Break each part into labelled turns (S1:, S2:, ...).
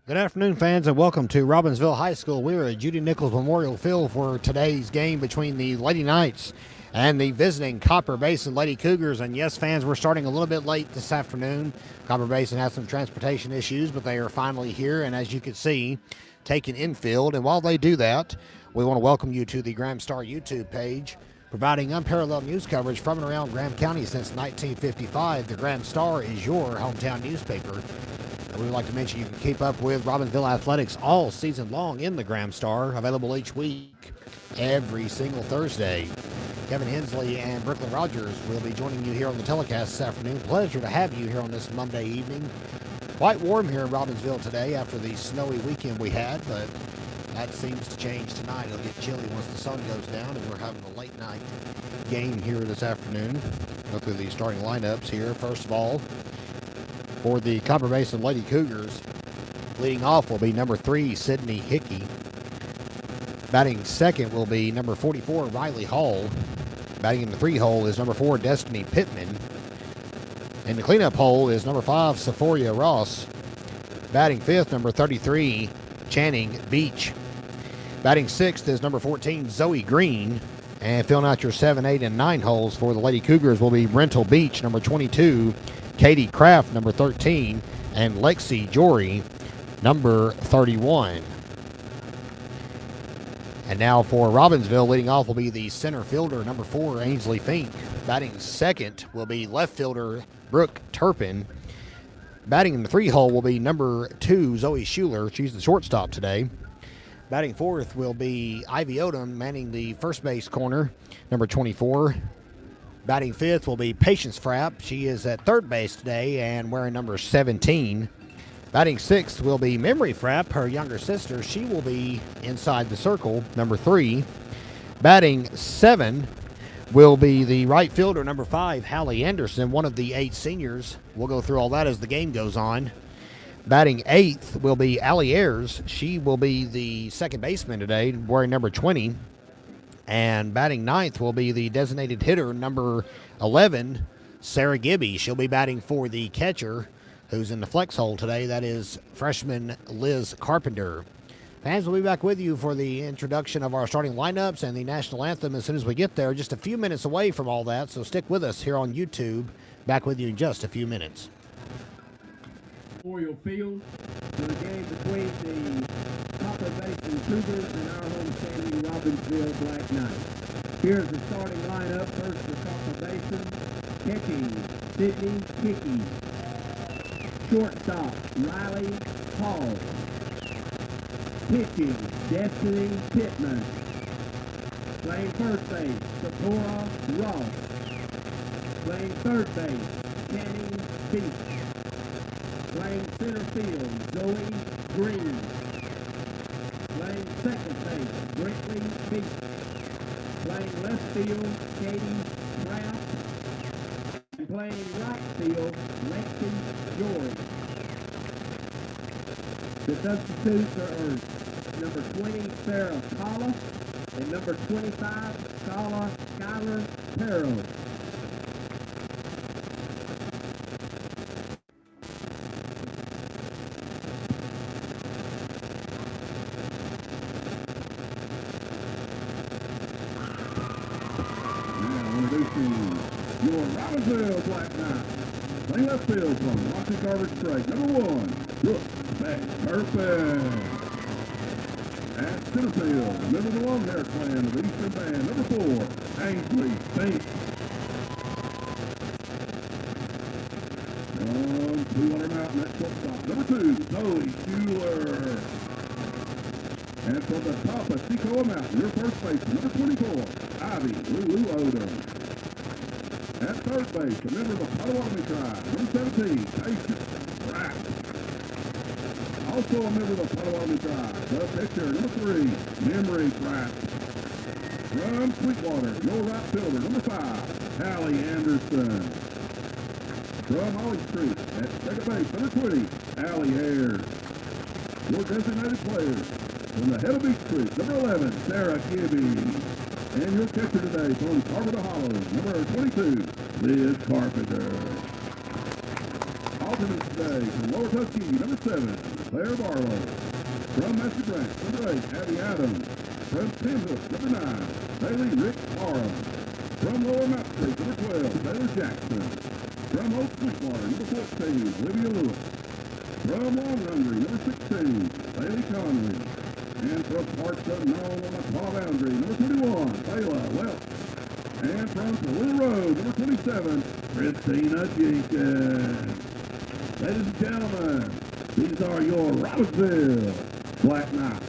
S1: Good afternoon, fans, and welcome to Robbinsville High School. We're at Judy Nichols Memorial Field for today's game between the Lady Knights and the visiting Copper Basin Lady Cougars. And yes, fans, we're starting a little bit late this afternoon. Copper Basin has some transportation issues, but they are finally here, and as you can see, taking infield. And while they do that, we want to welcome you to the Graham Star YouTube page, providing unparalleled news coverage from and around Graham County since 1955. The Graham Star is your hometown newspaper. We would like to mention you can keep up with Robbinsville athletics all season long in the Graham Star, available each week, every single Thursday. Kevin Hensley and Brooklyn Rogers will be joining you here on the telecast this afternoon. Pleasure to have you here on this Monday evening. Quite warm here in Robbinsville today after the snowy weekend we had, but that seems to change tonight. It'll get chilly once the sun goes down, and we're having a late night game here this afternoon. Go through the starting lineups here. First of all, for the Copper Basin Lady Cougars, leading off will be number 3, Sydney Hickey. Batting second will be number 44, Riley Hall. Batting in the 3 hole is number 4, Destiny Pittman. In the cleanup hole is number 5, Sephoria Ross. Batting fifth, number 33, Channing Beach. Batting sixth is number 14, Zoe Green. And filling out your 7, 8, and 9 holes for the Lady Cougars will be Rental Beach, number 22, Katie Kraft, number 13, and Lexi Jory, number 31. And now for Robbinsville, leading off will be the center fielder, number 4, Ainsley Fink. Batting second will be left fielder, Brooke Turpin. Batting in the 3 hole will be number 2, Zoe Schuler. She's the shortstop today. Batting fourth will be Ivy Odom, manning the first base corner, number 24. Batting fifth will be Patience Frapp. She is at third base today and wearing number 17. Batting sixth will be Memory Frapp, her younger sister. She will be inside the circle, number 3. Batting 7 will be the right fielder, number 5, Hallie Anderson, one of the 8 seniors. We'll go through all that as the game goes on. Batting 8th will be Allie Ayers. She will be the second baseman today, wearing number 20. And batting 9th will be the designated hitter, number 11, Sarah Gibby. She'll be batting for the catcher, who's in the flex hole today. That is freshman Liz Carpenter. Fans, we'll be back with you for the introduction of our starting lineups and the national anthem as soon as we get there. Just a few minutes away from all that, so stick with us here on YouTube. Back with you in just a few minutes.
S2: Memorial Field for the game between the Copper Basin Cougars and our homestanding Robbinsville Black Knights. Here's the starting lineup. First for Copper Basin, catching Sydney Hickey. Shortstop, Riley Hall. Pitching, Destiny Pittman. Playing first base, Sephora Ross. Playing third base, Channing Beach. Playing center field, Zoe Green. Playing second base, Brinkley Beach. Playing left field, Katie Kraft. And playing right field, Lexi Jory. The substitutes are number 20, Sarah Kalla, and number 25, Skylar Perro. Your Robbinsville Black Knights. Playing left field from Rocky Garbage Strike. Number 1, Brooke Turpin. At center field, member of the long hair clan of the Eastern Band. Number 4, Ainsley Fink. 200 Mountain at shortstop. Number 2, Zoe Schuler. And from the top of Sequoia Mountain, your first baseman, number 24, Ivy Lulu Odom. At third base, a member of the Potawatomi tribe, number 17, Patience Frapp. Also a member of the Potawatomi tribe, the pitcher, number 3, Memory Frapp. From Sweetwater, your right fielder, number 5, Hallie Anderson. From Holly Street, at second base, number 20, Allie Ayers. Your designated players, from the head of Beach Street, number 11, Sarah Gibby. And your catcher today from Carpenter Hollow, number 22, Liz Carpenter. alternates today from Lower Tuskegee, number 7, Claire Barlow. From Master Branch, number 8, Abby Adams. From Sandhook, number 9, Bailey Rick Parham. From Lower Mount Creek, number 12, Taylor Jackson. From Old Sweetwater, number 14, Olivia Lewis. From Long Hungry, number 16, Bailey Conley. And from parts unknown on the far boundary, number 21, Layla Welch. And from the Little Road, number 27, Christina Jenkins. Ladies and gentlemen, these are your Robbinsville Black Knights.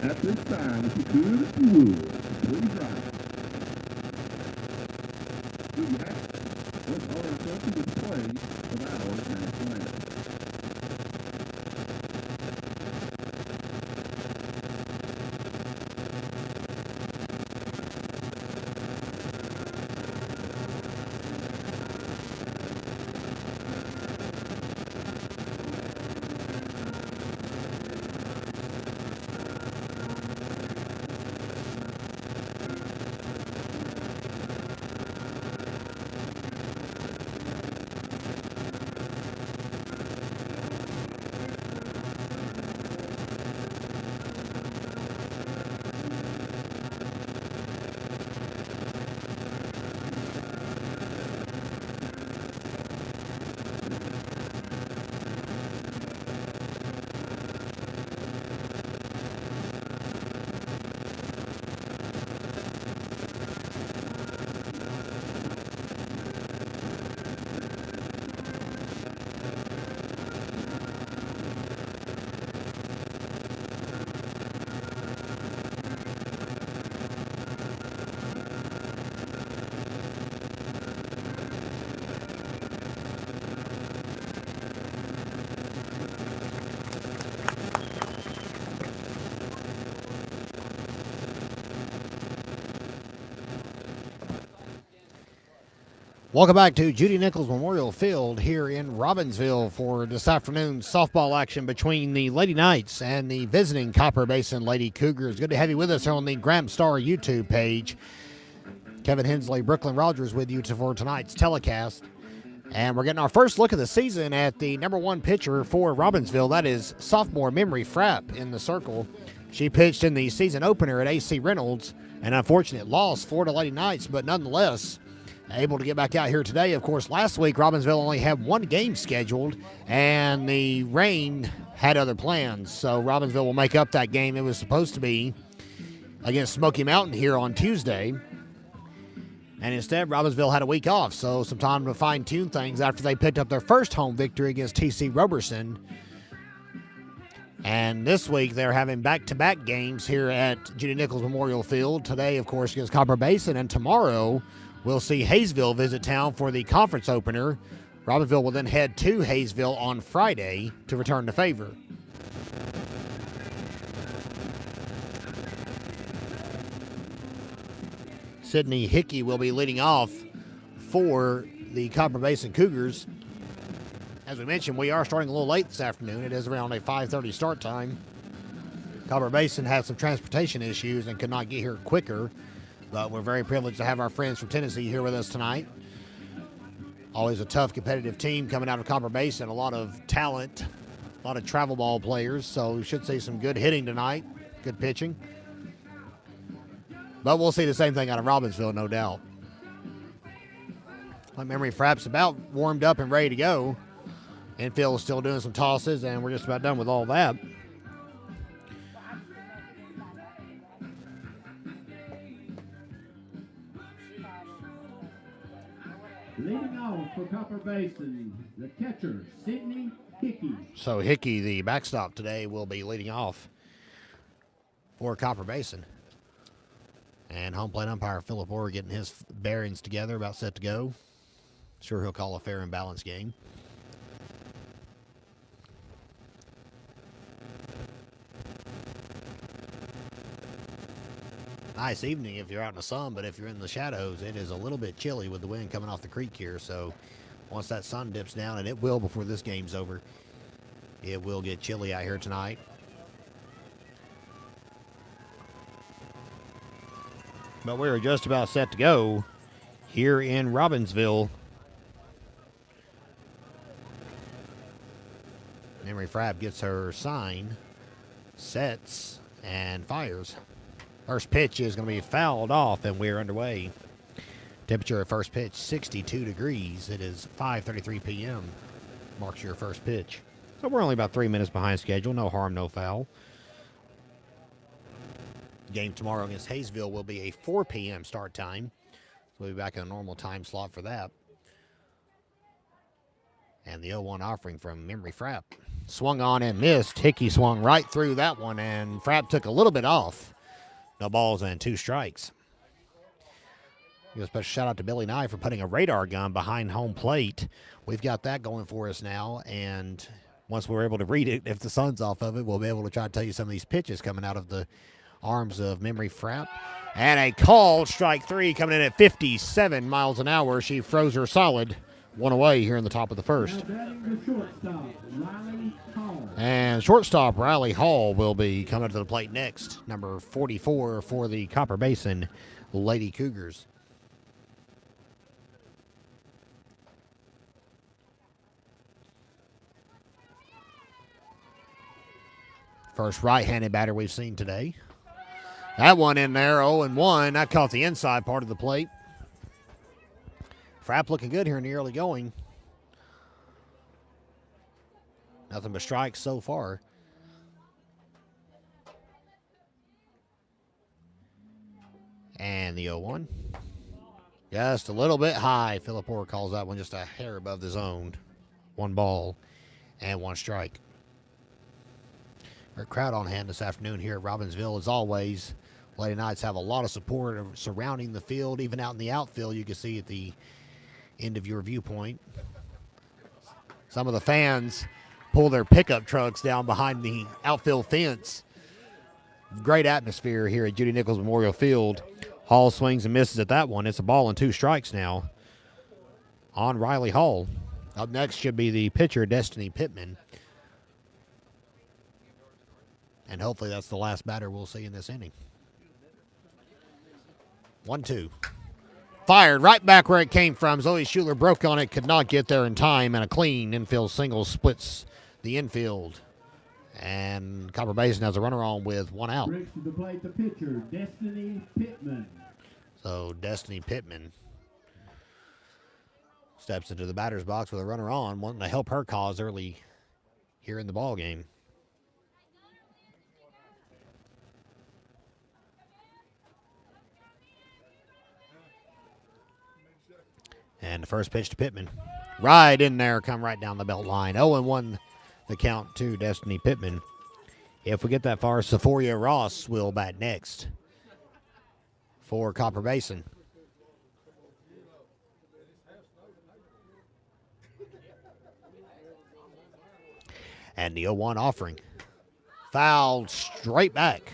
S2: At this time, if you could, if you would, please rise. Judy, let's honor ourselves to display of our national anthem.
S1: Welcome back to Judy Nichols Memorial Field here in Robbinsville for this afternoon's softball action between the Lady Knights and the visiting Copper Basin Lady Cougars. Good to have you with us here on the Graham Star YouTube page. Kevin Hensley, Brooklyn Rogers with you for tonight's telecast. And we're getting our first look of the season at the number 1 pitcher for Robbinsville. That is sophomore Memory Frapp in the circle. She pitched in the season opener at A.C. Reynolds. An unfortunate loss for the Lady Knights, but nonetheless able to get back out here today. Of course, last week, Robbinsville only had 1 game scheduled, and the rain had other plans. So Robbinsville will make up that game. It was supposed to be against Smoky Mountain here on Tuesday. And instead, Robbinsville had a week off, so some time to fine-tune things after they picked up their first home victory against T.C. Roberson. And this week, they're having back-to-back games here at Judy Nichols Memorial Field. Today, of course, against Copper Basin, and tomorrow we'll see Hayesville visit town for the conference opener. Robbinsville will then head to Hayesville on Friday to return the favor. Sydney Hickey will be leading off for the Copper Basin Cougars. As we mentioned, we are starting a little late this afternoon. It is around a 5:30 start time. Copper Basin had some transportation issues and could not get here quicker. But we're very privileged to have our friends from Tennessee here with us tonight. Always a tough, competitive team coming out of Copper Basin. A lot of talent, a lot of travel ball players. So we should see some good hitting tonight, good pitching. But we'll see the same thing out of Robbinsville, no doubt. Like Memory Frapp's about warmed up and ready to go. Infield is still doing some tosses, and we're just about done with all that.
S3: Leading off for Copper Basin, the catcher, Sydney Hickey.
S1: So Hickey, the backstop today, will be leading off for Copper Basin. And home plate umpire Philip Orr getting his bearings together, about set to go. Sure he'll call a fair and balanced game. Nice evening if you're out in the sun, but if you're in the shadows, it is a little bit chilly with the wind coming off the creek here. So once that sun dips down, and it will before this game's over, it will get chilly out here tonight. But we're just about set to go here in Robbinsville. Memory Frapp gets her sign, sets, and fires. First pitch is going to be fouled off, and we're underway. Temperature at first pitch, 62 degrees. It is 5:33 p.m. Marks your first pitch. So we're only about 3 minutes behind schedule. No harm, no foul. Game tomorrow against Hayesville will be a 4 p.m. start time. We'll be back in a normal time slot for that. And the 0-1 offering from Memory Frapp. Swung on and missed. Hickey swung right through that one, and Frapp took a little bit off. No balls and 2 strikes. Give a special shout out to Billy Nye for putting a radar gun behind home plate. We've got that going for us now, and once we're able to read it, if the sun's off of it, we'll be able to try to tell you some of these pitches coming out of the arms of Memory Frapp. And a called strike 3 coming in at 57 miles an hour. She froze her solid. 1 away here in the top of the first. And shortstop Riley Hall will be coming to the plate next. Number 44 for the Copper Basin Lady Cougars. First right-handed batter we've seen today. That one in there, 0-1. That caught the inside part of the plate. Frapp looking good here in the early going. Nothing but strikes so far. And the 0-1. Just a little bit high. Phillip Orr calls that one just a hair above the zone. 1 ball and 1 strike. Our crowd on hand this afternoon here at Robbinsville. As always, Lady Knights have a lot of support surrounding the field. Even out in the outfield, you can see at the end of your viewpoint. Some of the fans pull their pickup trucks down behind the outfield fence. Great atmosphere here at Judy Nichols Memorial Field. Hall swings and misses at that one. It's a ball and 2 strikes now on Riley Hall. Up next should be the pitcher, Destiny Pittman. And hopefully that's the last batter we'll see in this inning. 1-2. Fired right back where it came from. Zoe Schuler broke on it, could not get there in time, and a clean infield single splits the infield. And Copper Basin has a runner on with 1 out.
S3: Brings to the plate the pitcher, Destiny Pittman.
S1: So Destiny Pittman steps into the batter's box with a runner on, wanting to help her cause early here in the ball game. And the first pitch to Pittman. Right in there, come right down the belt line. 0-1 the count to Destiny Pittman. If we get that far, Sephoria Ross will bat next for Copper Basin. And the 0-1 offering. Fouled straight back.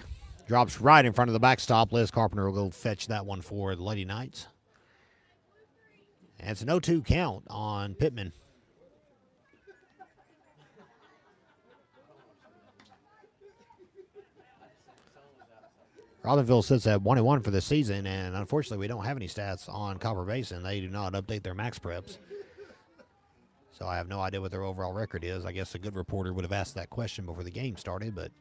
S1: Drops right in front of the backstop. Liz Carpenter will go fetch that one for the Lady Knights. And it's an 0-2 count on Pittman. Robbinsville sits at 1-1 for this season, and unfortunately we don't have any stats on Copper Basin. They do not update their max preps. So I have no idea what their overall record is. I guess a good reporter would have asked that question before the game started, but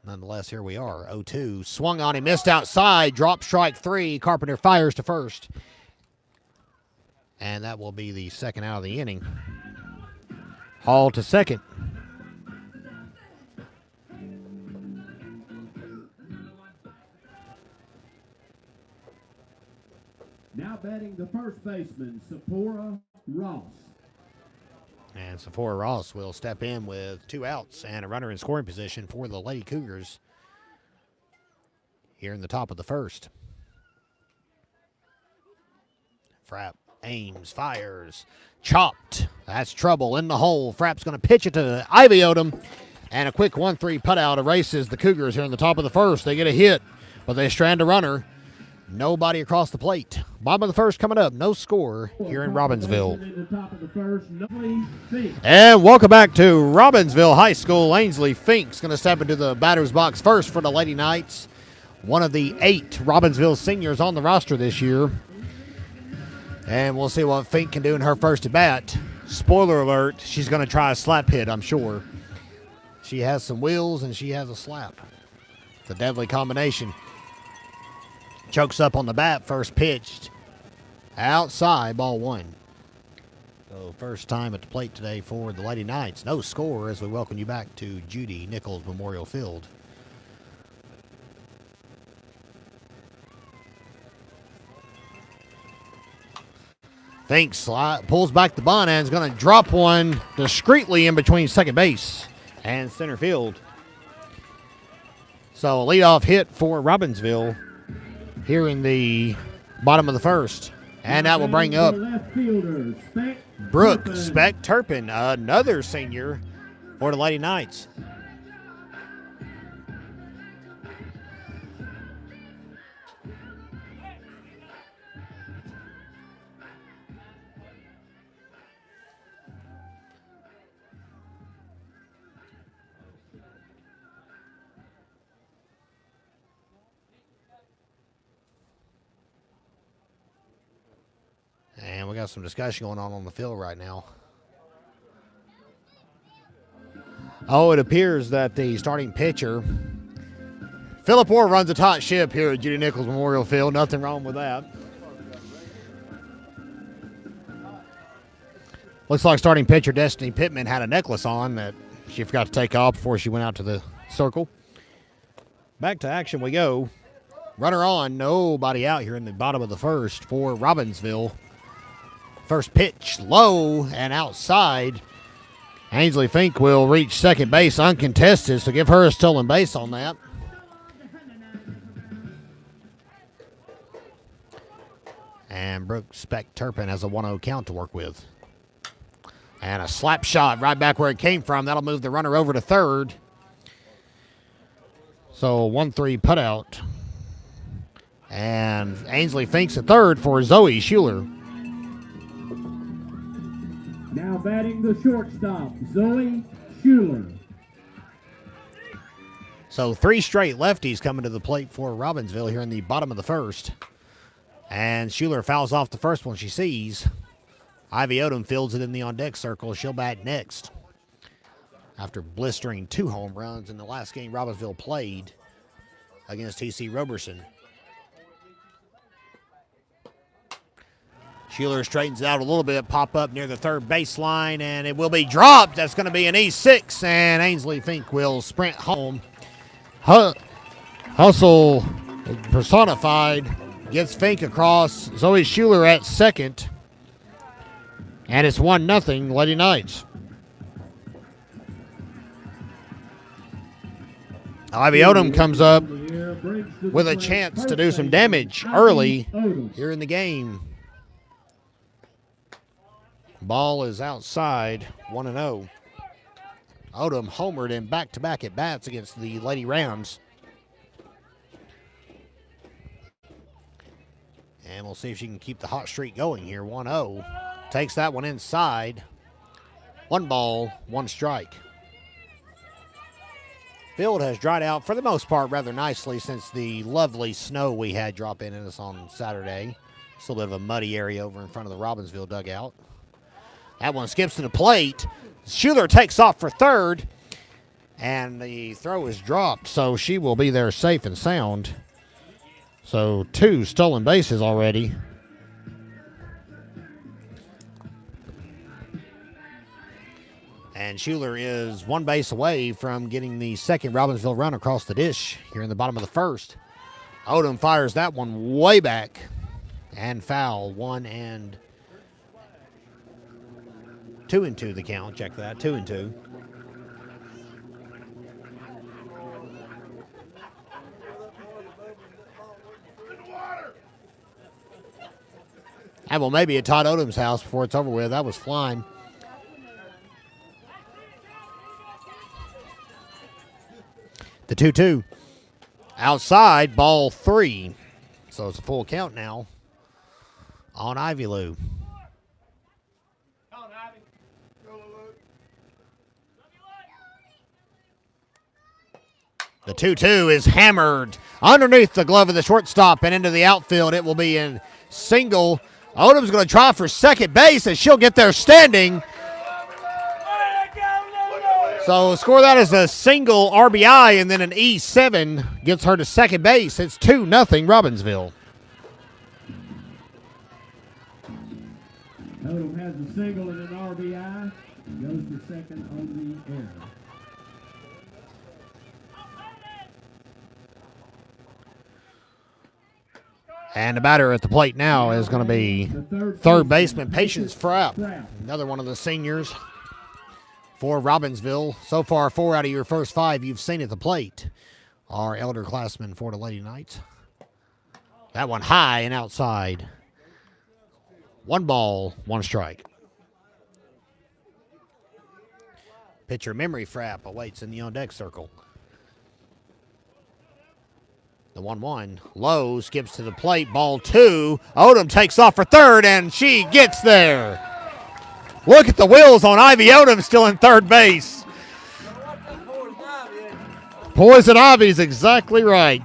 S1: nonetheless, here we are. 0-2. Swung on and missed outside. Drop strike 3. Carpenter fires to first. And that will be the second out of the inning. Hall to second.
S3: Now batting the first baseman, Sephoria Ross.
S1: And Sephoria Ross will step in with 2 outs and a runner in scoring position for the Lady Cougars here in the top of the first. Frapp aims, fires, chopped. That's trouble in the hole. Frapp's going to pitch it to Ivy Odom. And a quick 1-3 putout erases the Cougars here in the top of the first. They get a hit, but they strand a runner. Nobody across the plate. Bottom of the first coming up. No score here in Robbinsville. And welcome back to Robbinsville High School. Ainsley Fink's going to step into the batter's box first for the Lady Knights. One of the 8 Robbinsville seniors on the roster this year. And we'll see what Fink can do in her first at bat. Spoiler alert, she's going to try a slap hit, I'm sure. She has some wheels and she has a slap. It's a deadly combination. Chokes up on the bat, first pitched. Outside, ball one. So first time at the plate today for the Lady Knights. No score as we welcome you back to Judy Nichols Memorial Field. Fink pulls back the bunt and is going to drop one discreetly in between second base and center field. So a leadoff hit for Robbinsville here in the bottom of the first. And that will bring up Brooke Speck Turpin, another senior for the Lady Knights. And we got some discussion going on the field right now. Oh, it appears that the starting pitcher, Phillip Orr, runs a tight ship here at Judy Nichols Memorial Field. Nothing wrong with that. Looks like starting pitcher Destiny Pittman had a necklace on that she forgot to take off before she went out to the circle. Back to action we go. Runner on, nobody out here in the bottom of the first for Robbinsville. First pitch, low and outside. Ainsley Fink will reach second base uncontested, so give her a stolen base on that. And Brooke Speck Turpin has a 1-0 count to work with. And a slap shot right back where it came from. That'll move the runner over to third. So 1-3 putout. And Ainsley Fink's at third for Zoe Schuler.
S3: Now batting the shortstop, Zoe Schuler.
S1: So 3 straight lefties coming to the plate for Robbinsville here in the bottom of the first. And Schuler fouls off the first one she sees. Ivy Odom fields it in the on-deck circle. She'll bat next. After blistering 2 home runs in the last game Robbinsville played against T.C. Roberson. Schuler straightens out a little bit, pop up near the third baseline, and it will be dropped. That's going to be an E6, and Ainsley Fink will sprint home. Hustle personified gets Fink across. Zoe Schuler at second, and it's 1-0 Lady Knights. Ivy Odom comes up with a chance to do some damage early here in the game. Ball is outside, 1-0. Odom homered in back-to-back at-bats against the Lady Rams. And we'll see if she can keep the hot streak going here, 1-0. Takes that one inside. 1 ball, 1 strike. Field has dried out for the most part rather nicely since the lovely snow we had drop in us on Saturday. Still a bit of a muddy area over in front of the Robbinsville dugout. That one skips to the plate. Schuler takes off for third, and the throw is dropped, so she will be there safe and sound. So 2 stolen bases already. And Schuler is 1 base away from getting the second Robbinsville run across the dish here in the bottom of the first. Odom fires that one way back and foul. 1-2 the count. Check that. 2-2. And well, maybe at Todd Odom's house before it's over with. That was flying. The 2-2. Outside, ball 3. So it's a full count now on Ivy Lou. The 2-2 is hammered underneath the glove of the shortstop and into the outfield. It will be in single Odom's going to try for second base, and she'll get there standing. So score that as a single RBI, and then an E7 gets her to second base. It's 2-0 Robbinsville.
S3: Odom has a single and an RBI. Goes to second on the air.
S1: And the batter at the plate now is going to be third baseman Patience Frapp, another one of the seniors for Robbinsville. So far, 4 out of your first 5 you've seen at the plate are elder classmen for the Lady Knights. That one high and outside. 1 ball, 1 strike. Pitcher Memory Frapp awaits in the on-deck circle. The 1-1, low, skips to the plate, ball 2. Odom takes off for third, and she gets there. Look at the wheels on Ivy Odom still in third base. Poison Ivy's exactly right.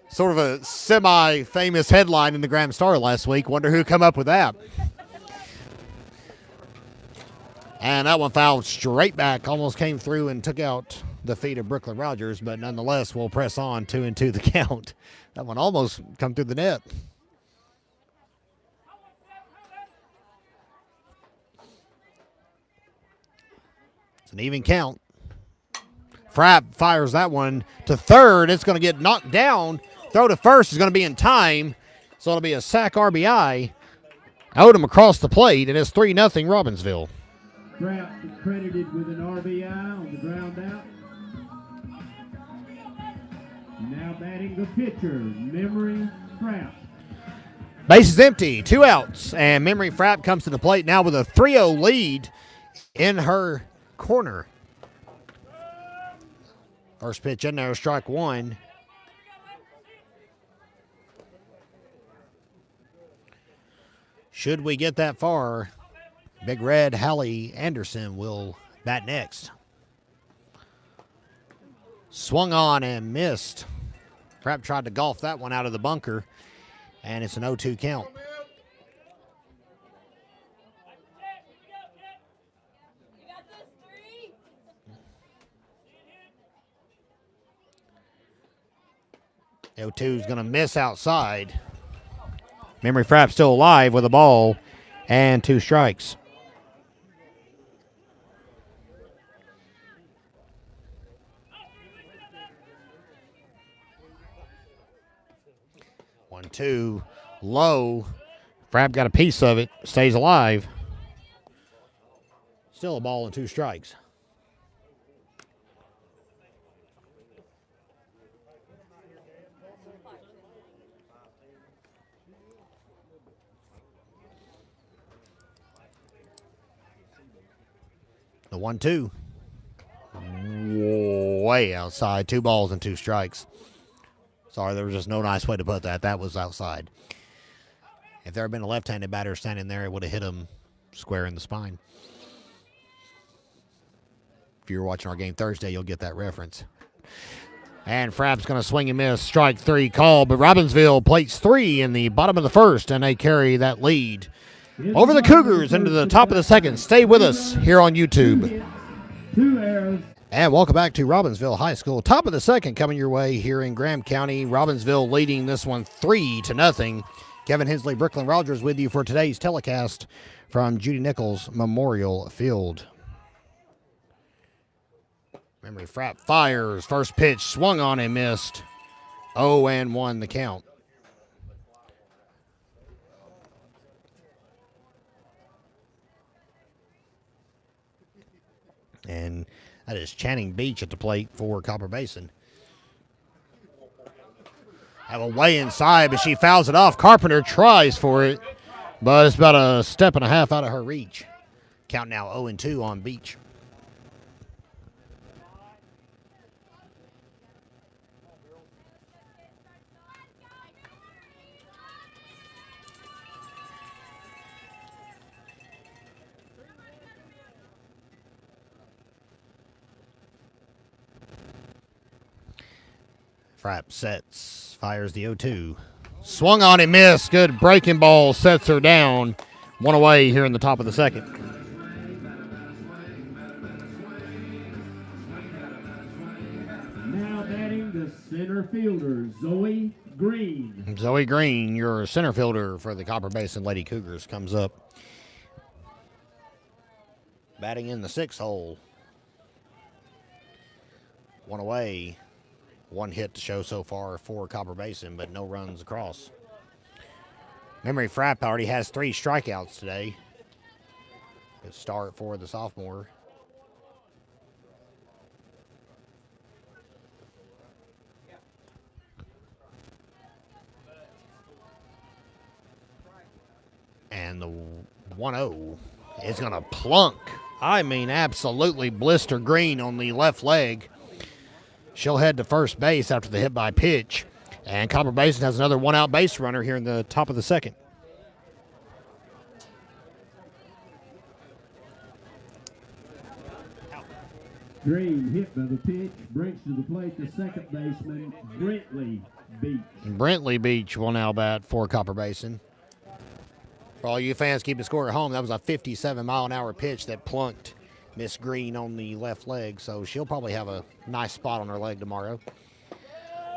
S1: Sort of a semi-famous headline in the Graham Star last week. Wonder who come up with that. And that one fouled straight back, almost came through and took out the feet of Brooklyn Rogers, but nonetheless we'll press on 2-2 the count. That one almost come through the net. It's an even count. Frapp fires that one to third. It's going to get knocked down. Throw to first is going to be in time, so it'll be a sack RBI. Odom across the plate, and it's 3-0 Robbinsville.
S3: Frapp is credited with an RBI on the ground out. Now batting the pitcher, Memory Frapp.
S1: Base is empty, 2 outs, and Memory Frapp comes to the plate now with a 3-0 lead in her corner. First pitch in there, strike 1. Should we get that far, Big Red Hallie Anderson will bat next. Swung on and missed. Frapp tried to golf that one out of the bunker, and it's an 0-2 count. The 0-2 is going to miss outside. Memory Frapp still alive with a ball and 2 strikes. One, 2, low. Frapp got a piece of it, stays alive. Still a ball and 2 strikes. The 1-2. Way outside. 2 balls and 2 strikes. Sorry, there was just no nice way to put that. That was outside. If there had been a left-handed batter standing there, it would have hit him square in the spine. If you were watching our game Thursday, you'll get that reference. And Frapp's going to swing and miss. Strike 3 call, but Robbinsville plates 3 in the bottom of the first, and they carry that lead over the Cougars into the top of the second. Stay with us here on YouTube.
S3: 2 errors.
S1: And welcome back to Robbinsville High School. Top of the second coming your way here in Graham County. Robbinsville leading this one 3-0. Kevin Hensley, Brooklyn Rogers with you for today's telecast from Judy Nichols Memorial Field. Memory Frapp fires. First pitch swung on and missed. 0-1 the count. And that is Channing Beach at the plate for Copper Basin. Have a way inside, but she fouls it off. Carpenter tries for it, but it's about a step and a half out of her reach. Count now 0-2 on Beach. Frapp sets, fires the 0-2. Swung on and missed. Good breaking ball sets her down. One away here in the top of the second.
S3: Now batting the center fielder, Zoe Green.
S1: Zoe Green, your center fielder for the Copper Basin Lady Cougars, comes up. Batting in the 6th hole. One away. One hit to show so far for Copper Basin, but no runs across. Memory Frapp already has 3 strikeouts today. Good start for the sophomore. And the 1-0 is going to plunk. I mean, absolutely blister green on the left leg. She'll head to first base after the hit by pitch. And Copper Basin has another 1-out base runner here in the top of the second.
S3: Green hit by the pitch, brings to the plate the second baseman, Brentley Beach.
S1: Brentley Beach will now bat for Copper Basin. For all you fans keeping score at home, that was a 57-mile-an-hour pitch that plunked Miss Green on the left leg, so she'll probably have a nice spot on her leg tomorrow.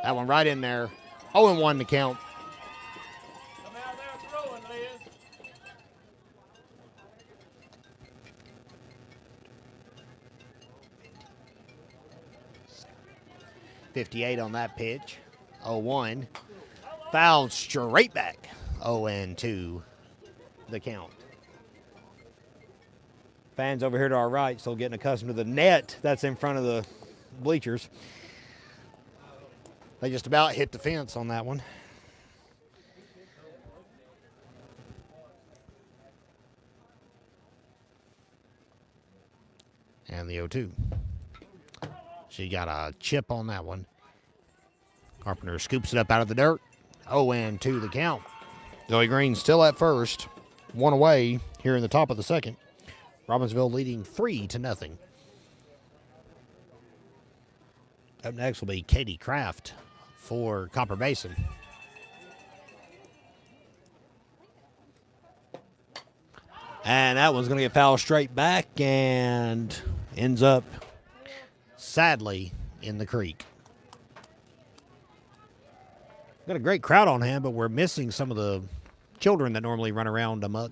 S1: That one right in there. 0-1 to count.
S4: Come out there throwing, Liz.
S1: .58 on that pitch. 0-1. Fouled straight back. 0-2 the count. Fans over here to our right still getting accustomed to the net that's in front of the bleachers. They just about hit the fence on that one. And the 0-2. She got a chip on that one. Carpenter scoops it up out of the dirt. 0-2 the count. Zoe Green still at first. One away here in the top of the second. Robbinsville leading 3-0. Up next will be Katie Kraft for Copper Basin. And that one's going to get fouled straight back and ends up, sadly, in the creek. Got a great crowd on hand, but we're missing some of the children that normally run around amok.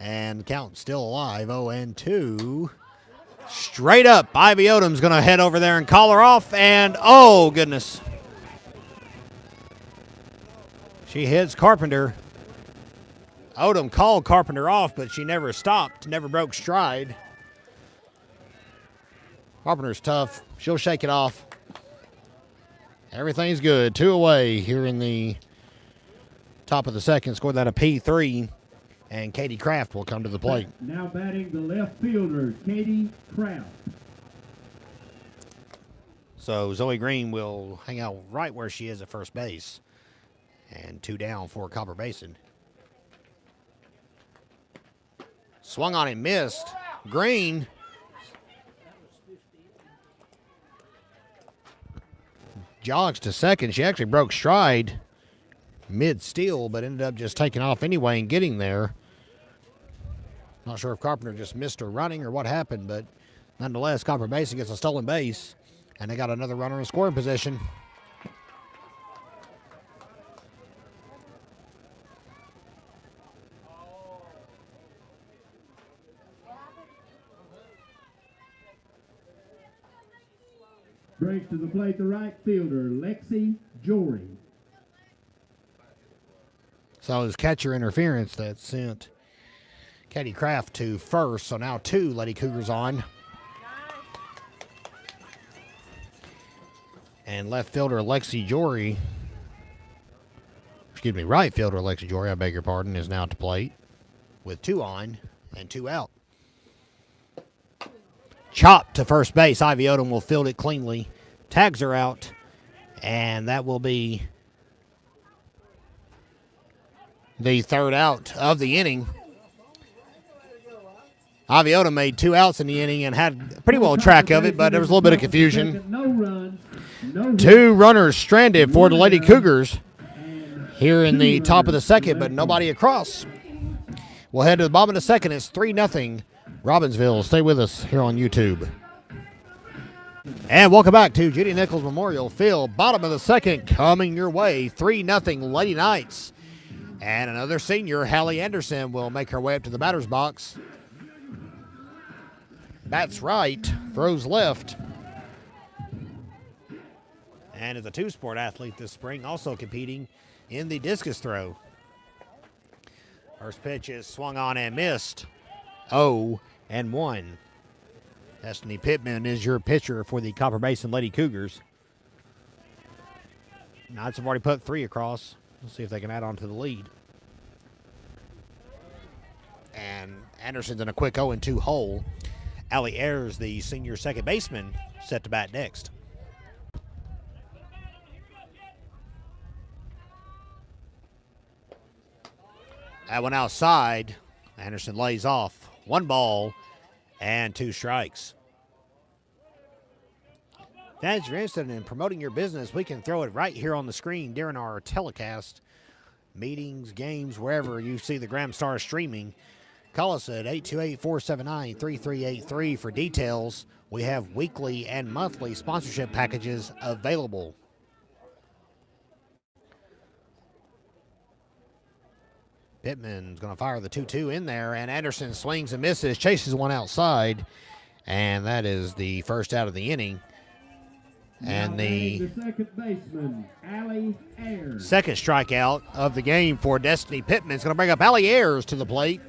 S1: And the count still alive, 0-2. Straight up, Ivy Odom's going to head over there and call her off, and oh, goodness. She hits Carpenter. Odom called Carpenter off, but she never stopped, never broke stride. Carpenter's tough. She'll shake it off. Everything's good. 2 away here in the top of the second. Scored that a P3. And Katie Kraft will come to the plate.
S3: Now batting the left fielder, Katie Kraft.
S1: So Zoe Green will hang out right where she is at first base. And 2 down for Copper Basin. Swung on and missed. Green jogs to second. She actually broke stride mid-steal, but ended up just taking off anyway and getting there. Not sure if Carpenter just missed her running or what happened, but nonetheless, Copper Basin gets a stolen base, and they got another runner in scoring position.
S3: Brings to the plate the right fielder, Lexi Jory.
S1: So it was catcher interference that sent Katie Kraft to first. So now 2 Lady Cougars on. And left fielder Lexi Jory, right fielder Lexi Jory, I beg your pardon, is now at the plate with 2 on and 2 out. Chopped to first base. Ivy Odom will field it cleanly. Tags her out. And that will be the third out of the inning. Aviota made 2 outs in the inning and had pretty well track of it, but there was a little bit of confusion.
S3: No runs, no
S1: 2 runners stranded for the Lady Cougars here in the top of the second, but nobody across. We'll head to the bottom of the second. It's 3-0 Robbinsville. Stay with us here on YouTube. And welcome back to Judy Nichols Memorial Field. Bottom of the second coming your way. 3-0 Lady Knights. And another senior, Hallie Anderson, will make her way up to the batter's box. Bats right, throws left. And is a 2-sport athlete this spring, also competing in the discus throw. First pitch is swung on and missed. 0-1. Destiny Pittman is your pitcher for the Copper Basin Lady Cougars. Knights have already put 3 across. Let's see if they can add on to the lead. And Anderson's in a quick 0-2 hole. Allie Ayers, the senior second baseman, set to bat next. That one outside. Anderson lays off. 1 ball and 2 strikes. If you're interested in promoting your business, we can throw it right here on the screen during our telecast. Meetings, games, wherever you see the Graham Star streaming. Call us at 828-479-3383 for details. We have weekly and monthly sponsorship packages available. Pittman's going to fire the 2-2 in there, and Anderson swings and misses, chases one outside, and that is the first out of the inning. And the
S3: second baseman, Allie Ayers.
S1: Second strikeout of the game for Destiny Pittman is going to bring up Allie Ayers to the plate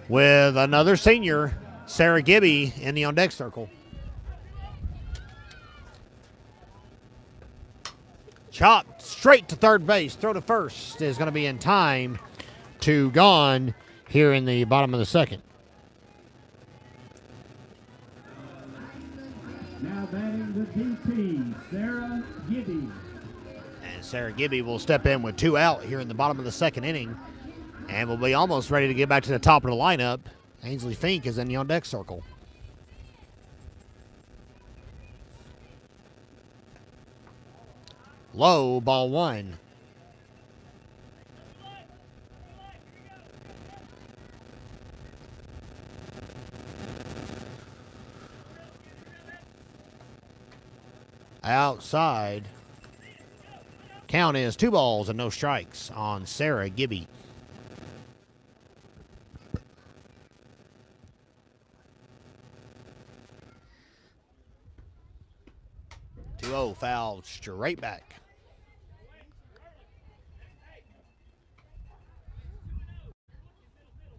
S1: with another senior, Sarah Gibby, in the on-deck circle. Chopped straight to third base. Throw to first is going to be in time to gone here in the bottom of the second.
S3: Now batting the DP, Sarah Gibby.
S1: And Sarah Gibby will step in with 2 out here in the bottom of the second inning. And will be almost ready to get back to the top of the lineup. Ainsley Fink is in the on-deck circle. Low, ball 1. Outside. Count is 2 balls and no strikes on Sarah Gibby. Fouled straight back.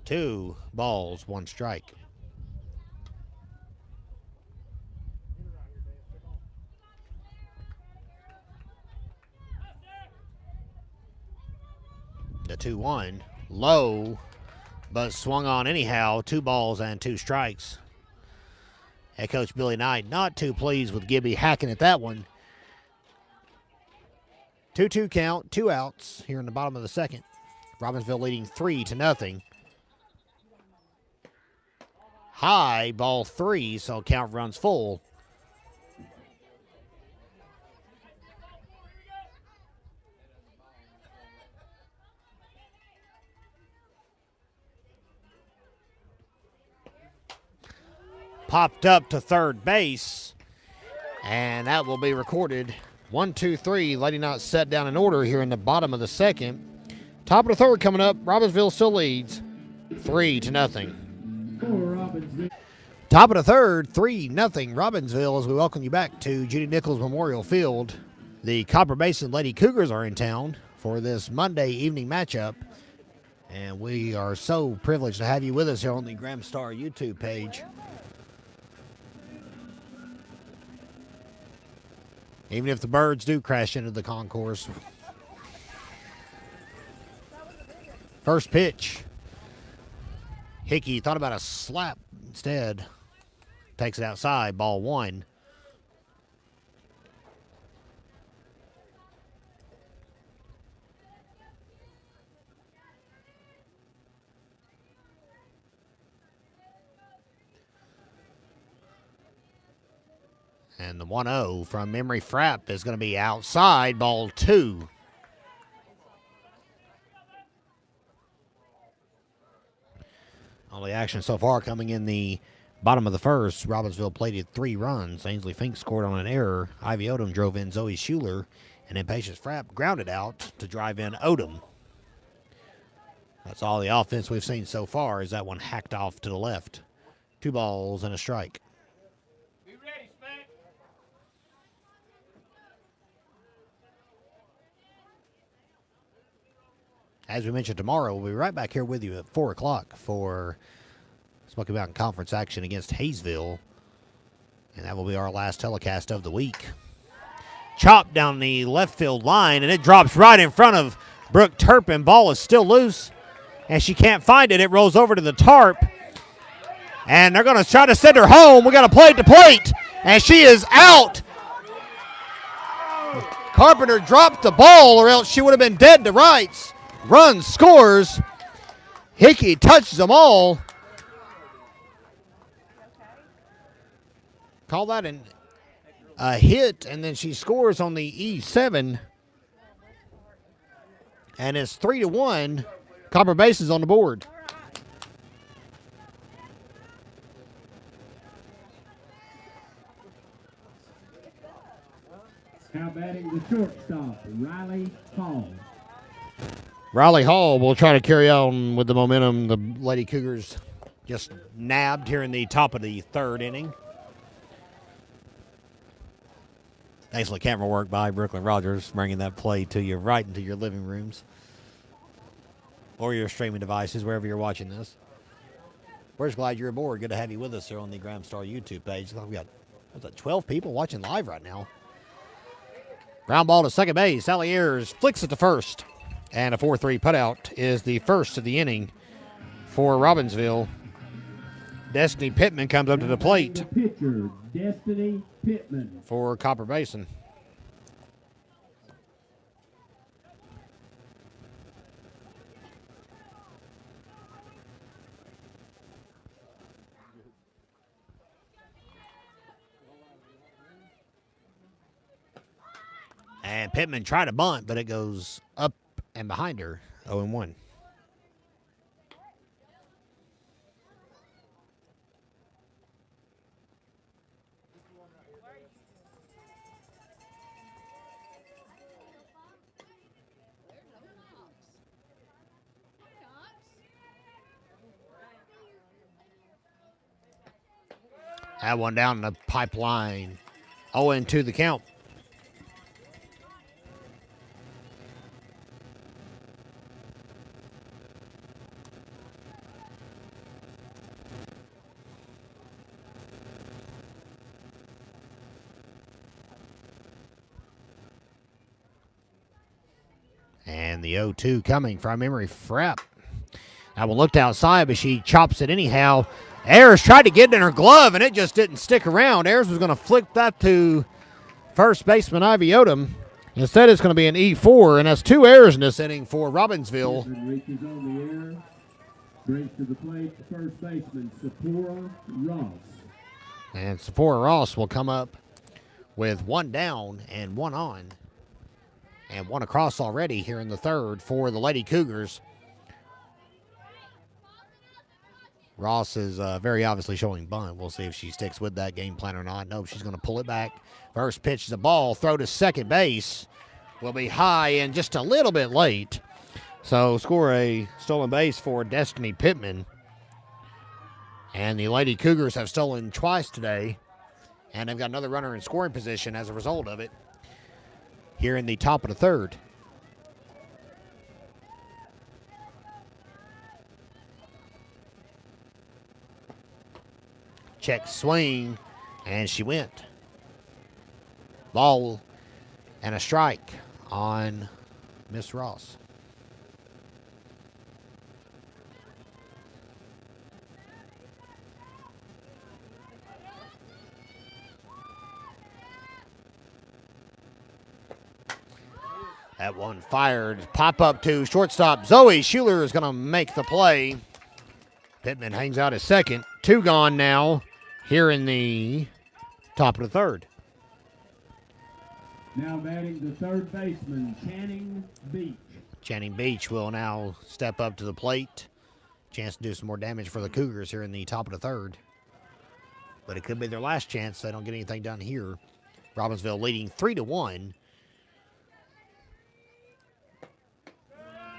S1: Two balls, 1 strike. The 2-1, low, but swung on anyhow. 2 balls and 2 strikes. Head coach Billy Knight not too pleased with Gibby hacking at that one. 2-2 count, 2 outs here in the bottom of the second. Robbinsville leading 3-0. High, ball 3, so count runs full. Popped up to third base, and that will be recorded. 1, 2, 3. Lady Knights set down in order here in the bottom of the second. Top of the third coming up. Robbinsville still leads 3-0. Top of the third, 3-0 Robbinsville, as we welcome you back to Judy Nichols Memorial Field. The Copper Basin Lady Cougars are in town for this Monday evening matchup, and we are so privileged to have you with us here on the Graham Star YouTube page. Even if the birds do crash into the concourse. First pitch. Hickey thought about a slap instead. Takes it outside, ball 1. And the 1-0 from Emery Frapp is going to be outside, ball 2. All the action so far coming in the bottom of the first. Robbinsville plated 3 runs. Ainsley Fink scored on an error. Ivy Odom drove in Zoe Schuler. And Impatience Frapp grounded out to drive in Odom. That's all the offense we've seen so far is that one hacked off to the left. 2 balls and a strike.
S4: Be ready, Spank.
S1: As we mentioned, tomorrow we'll be right back here with you at 4 o'clock for Smoky Mountain Conference action against Hayesville. And that will be our last telecast of the week. Chopped down the left field line, and it drops right in front of Brooke Turpin. Ball is still loose, and she can't find it. It rolls over to the tarp, and they're going to try to send her home. We got to play at the plate, and she is out. Carpenter dropped the ball, or else she would have been dead to rights. Run scores. Hickey touches them all. Call that a hit, and then she scores on the E7. And it's 3-1. Copper Basin's on the board.
S3: Now batting the shortstop, Riley Hall.
S1: Riley Hall will try to carry on with the momentum the Lady Cougars just nabbed here in the top of the 3rd inning. Excellent camera work by Brooklyn Rogers, bringing that play to you right into your living rooms or your streaming devices, wherever you're watching this. We're just glad you're aboard. Good to have you with us here on the Graham Star YouTube page. We got 12 people watching live right now. Ground ball to second base. Sally Ayers flicks it to first. And a 4-3 putout is the first of the inning for Robbinsville. Destiny Pittman comes up to the plate.
S3: The pitcher, Destiny Pittman.
S1: For Copper Basin. And Pittman tried to bunt, but it goes up and behind her, 0-1. That one down the pipeline. 0-2 the count. And the 0-2 coming from Emery Frapp. That one looked outside, but she chops it anyhow. Ayers tried to get it in her glove, and it just didn't stick around. Ayers was going to flick that to first baseman Ivy Odom. Instead, it's going to be an E4, and that's 2 errors in this inning for Robbinsville.
S3: Pittman reaches on the air, brings to the plate the first baseman, Sephora Ross.
S1: And Sephora Ross will come up with 1 down and 1 on. And 1 across already here in the 3rd for the Lady Cougars. Ross is very obviously showing bunt. We'll see if she sticks with that game plan or not. Nope, she's going to pull it back. First pitch is a ball. Throw to second base. Will be high and just a little bit late. So score a stolen base for Destiny Pittman. And the Lady Cougars have stolen twice today. And they've got another runner in scoring position as a result of it here in the top of the 3rd. Check swing, and she went. Ball and a strike on Miss Ross. That one fired. Pop up to shortstop. Zoe Schuler is going to make the play. Pittman hangs out at second. 2 gone now here in the top of the 3rd.
S3: Now batting the third baseman, Channing Beach.
S1: Channing Beach will now step up to the plate. Chance to do some more damage for the Cougars here in the top of the third. But it could be their last chance. They don't get anything done here. Robbinsville leading 3-1.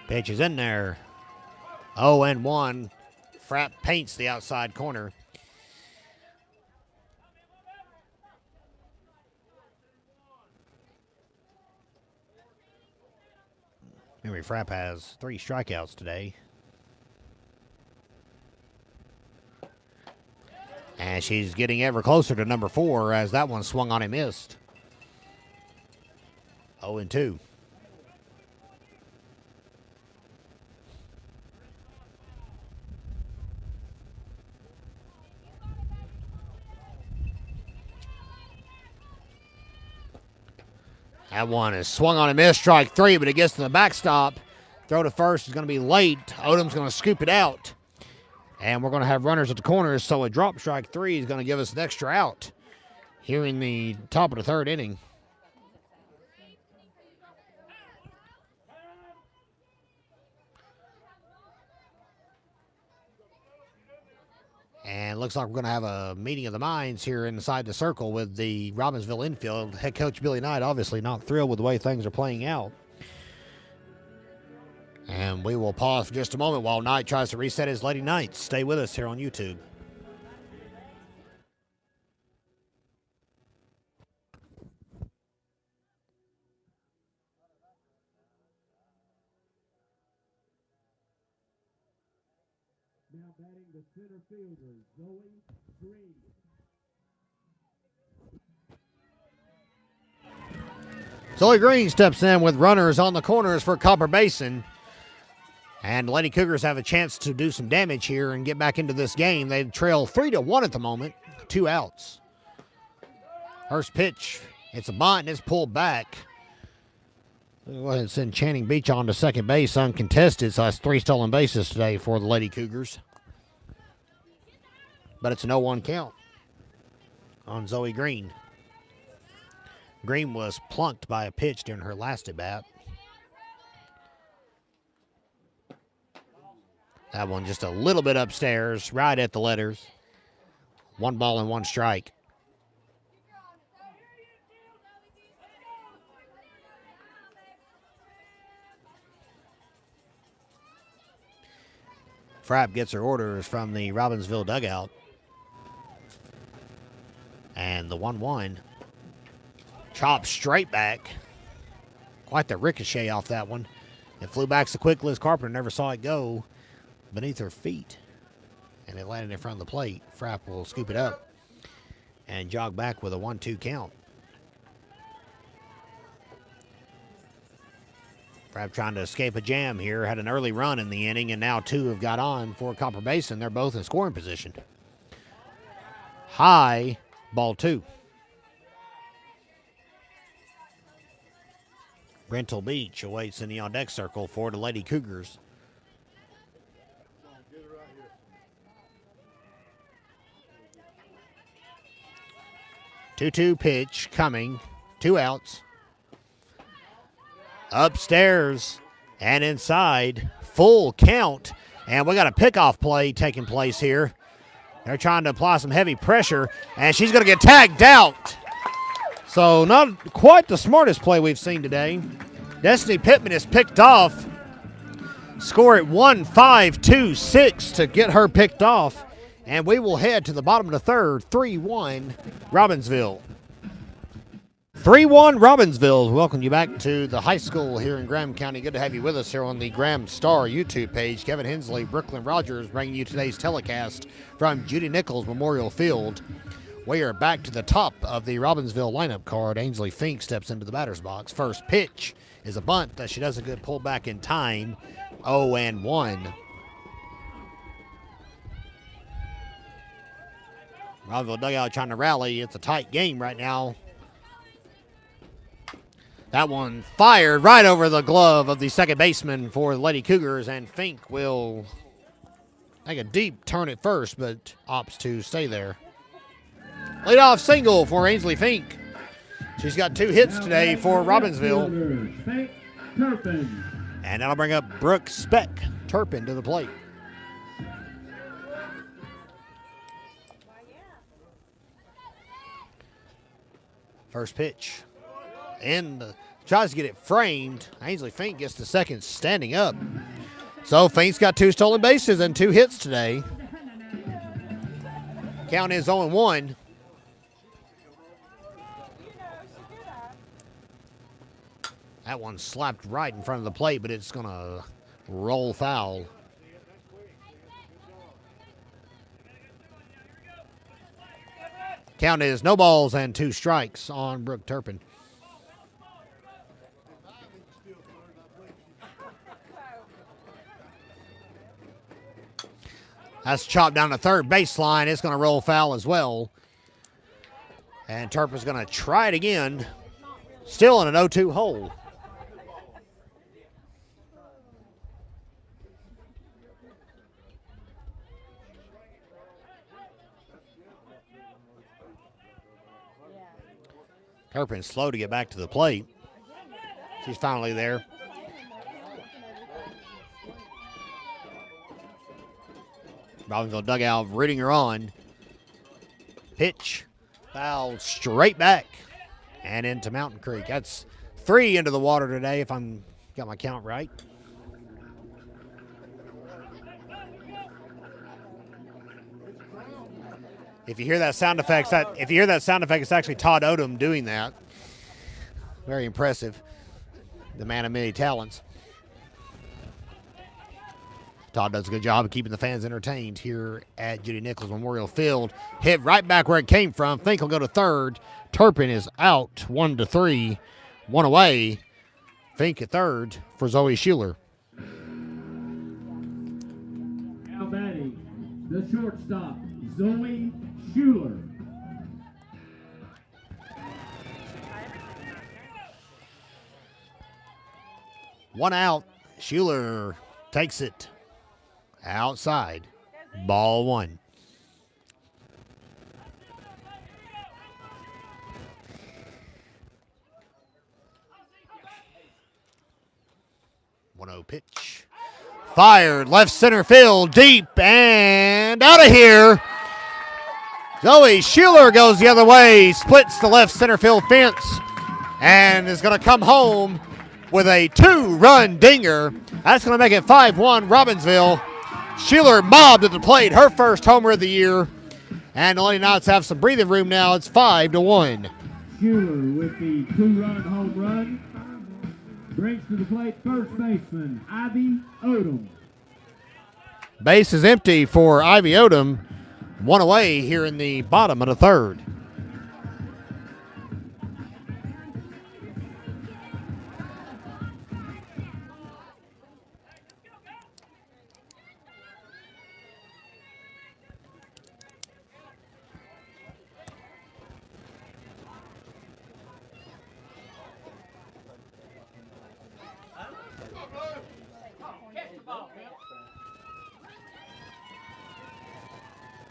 S1: Pitch is in there. 0-1. Frapp paints the outside corner. Henry Frapp has 3 strikeouts today. And she's getting ever closer to number 4 as that one swung on and missed. 0-2. That one is swung on and missed, strike 3, but it gets to the backstop. Throw to first is going to be late. Odom's going to scoop it out. And we're going to have runners at the corners, so a drop strike 3 is going to give us an extra out here in the top of the third inning. And looks like we're going to have a meeting of the minds here inside the circle with the Robbinsville infield. Head coach Billy Knight obviously not thrilled with the way things are playing out. And we will pause for just a moment while Knight tries to reset his Lady Knights. Stay with us here on YouTube.
S3: Now batting the center fielder, Zoe Green.
S1: Zoe Green steps in with runners on the corners for Copper Basin. And the Lady Cougars have a chance to do some damage here and get back into this game. They trail 3-1 at the moment, 2 outs. First pitch, it's a bunt and it's pulled back. We'll go ahead and send Channing Beach on to second base uncontested, so that's 3 stolen bases today for the Lady Cougars. But it's an 0-1 count on Zoe Green. Green was plunked by a pitch during her last at bat. That one just a little bit upstairs, right at the letters. 1 ball and 1 strike. Frapp gets her orders from the Robbinsville dugout. And the 1-1. Chop straight back. Quite the ricochet off that one. It flew back so quick Liz Carpenter never saw it go beneath her feet. And it landed in front of the plate. Frapp will scoop it up and jog back with a 1-2 count. Frapp trying to escape a jam here. Had an early run in the inning, and now 2 have got on for Copper Basin. They're both in scoring position. High, ball 2. Brental Beach awaits in the on-deck circle for the Lady Cougars. Two-two pitch coming. 2 outs. Upstairs and inside. Full count. And we got a pickoff play taking place here. They're trying to apply some heavy pressure, and she's going to get tagged out. So not quite the smartest play we've seen today. Destiny Pittman is picked off. Score at 1-5-2-6 to get her picked off. And we will head to the bottom of the third, 3-1 Robbinsville. 3-1 Robbinsville. Welcome you back to the high school here in Graham County. Good to have you with us here on the Graham Star YouTube page. Kevin Hensley, Brooklyn Rogers bringing you today's telecast from Judy Nichols Memorial Field. We are back to the top of the Robbinsville lineup card. Ainsley Fink steps into the batter's box. First pitch is a bunt that she doesn't get pulled back in time. 0-1. Robbinsville dugout trying to rally. It's a tight game right now. That one fired right over the glove of the second baseman for the Lady Cougars, and Fink will take a deep turn at first, but opts to stay there. Leadoff single for Ainsley Fink. She's got 2 hits today for Robbinsville.
S3: Turpin.
S1: And that'll bring up Brooke Speck Turpin to the plate. First pitch. And tries to get it framed. Ainsley Fink gets the second standing up. So Fink's got 2 stolen bases and 2 hits today. Count is 0-1. That one slapped right in front of the plate, but it's going to roll foul. Count is no balls and 2 strikes on Brooke Turpin. That's chopped down the third baseline. It's going to roll foul as well. And Turpin's going to try it again. Still in an 0-2 hole. Turpin's slow to get back to the plate. She's finally there. Robbinsville dugout rooting her on. Pitch. Foul straight back and into Mountain Creek. That's 3 into the water today if I'm got my count right. If you hear that sound effect, it's actually Todd Odom doing that. Very impressive. The man of many talents. Todd does a good job of keeping the fans entertained here at Judy Nichols Memorial Field. Hit right back where it came from. Fink will go to third. Turpin is out 1-3. 1 away. Fink at third for Zoe Schuler.
S3: Now batting, the shortstop, Zoe Schuler.
S1: One out. Schuler takes it outside. Ball 1. One-0 pitch. Fired. Left center field. Deep and out of here. Zoe Schuler goes the other way. Splits the left center field fence and is going to come home with a 2-run dinger. That's going to make it 5-1 Robbinsville. Schuler mobbed at the plate. Her first homer of the year. And the Lady Knights have some breathing room now. It's 5-1.
S3: Schuler with the 2-run home run. Brings to the plate first baseman, Ivy Odom.
S1: Base is empty for Ivy Odom. 1 away here in the bottom of the third.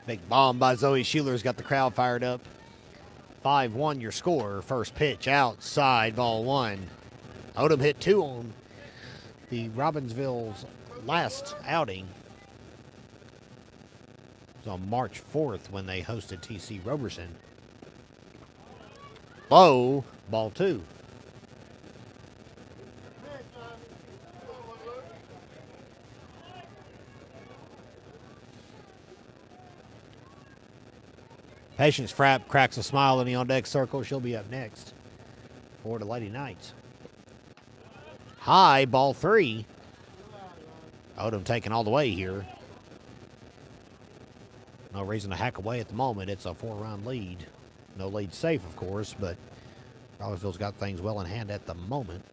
S1: Big bomb by Zoe Schuler's got the crowd fired up. 5-1 your score. First pitch outside, ball 1. Odom hit 2 on the Robbinsville's last outing. It was on March 4th when they hosted TC Roberson. Low, ball 2. Patience Frapp cracks a smile in the on-deck circle. She'll be up next for the Lady Knights. High, ball 3. Odom taking all the way here. No reason to hack away at the moment. It's a 4-run lead. No lead safe, of course, but Robbinsville's got things well in hand at the moment.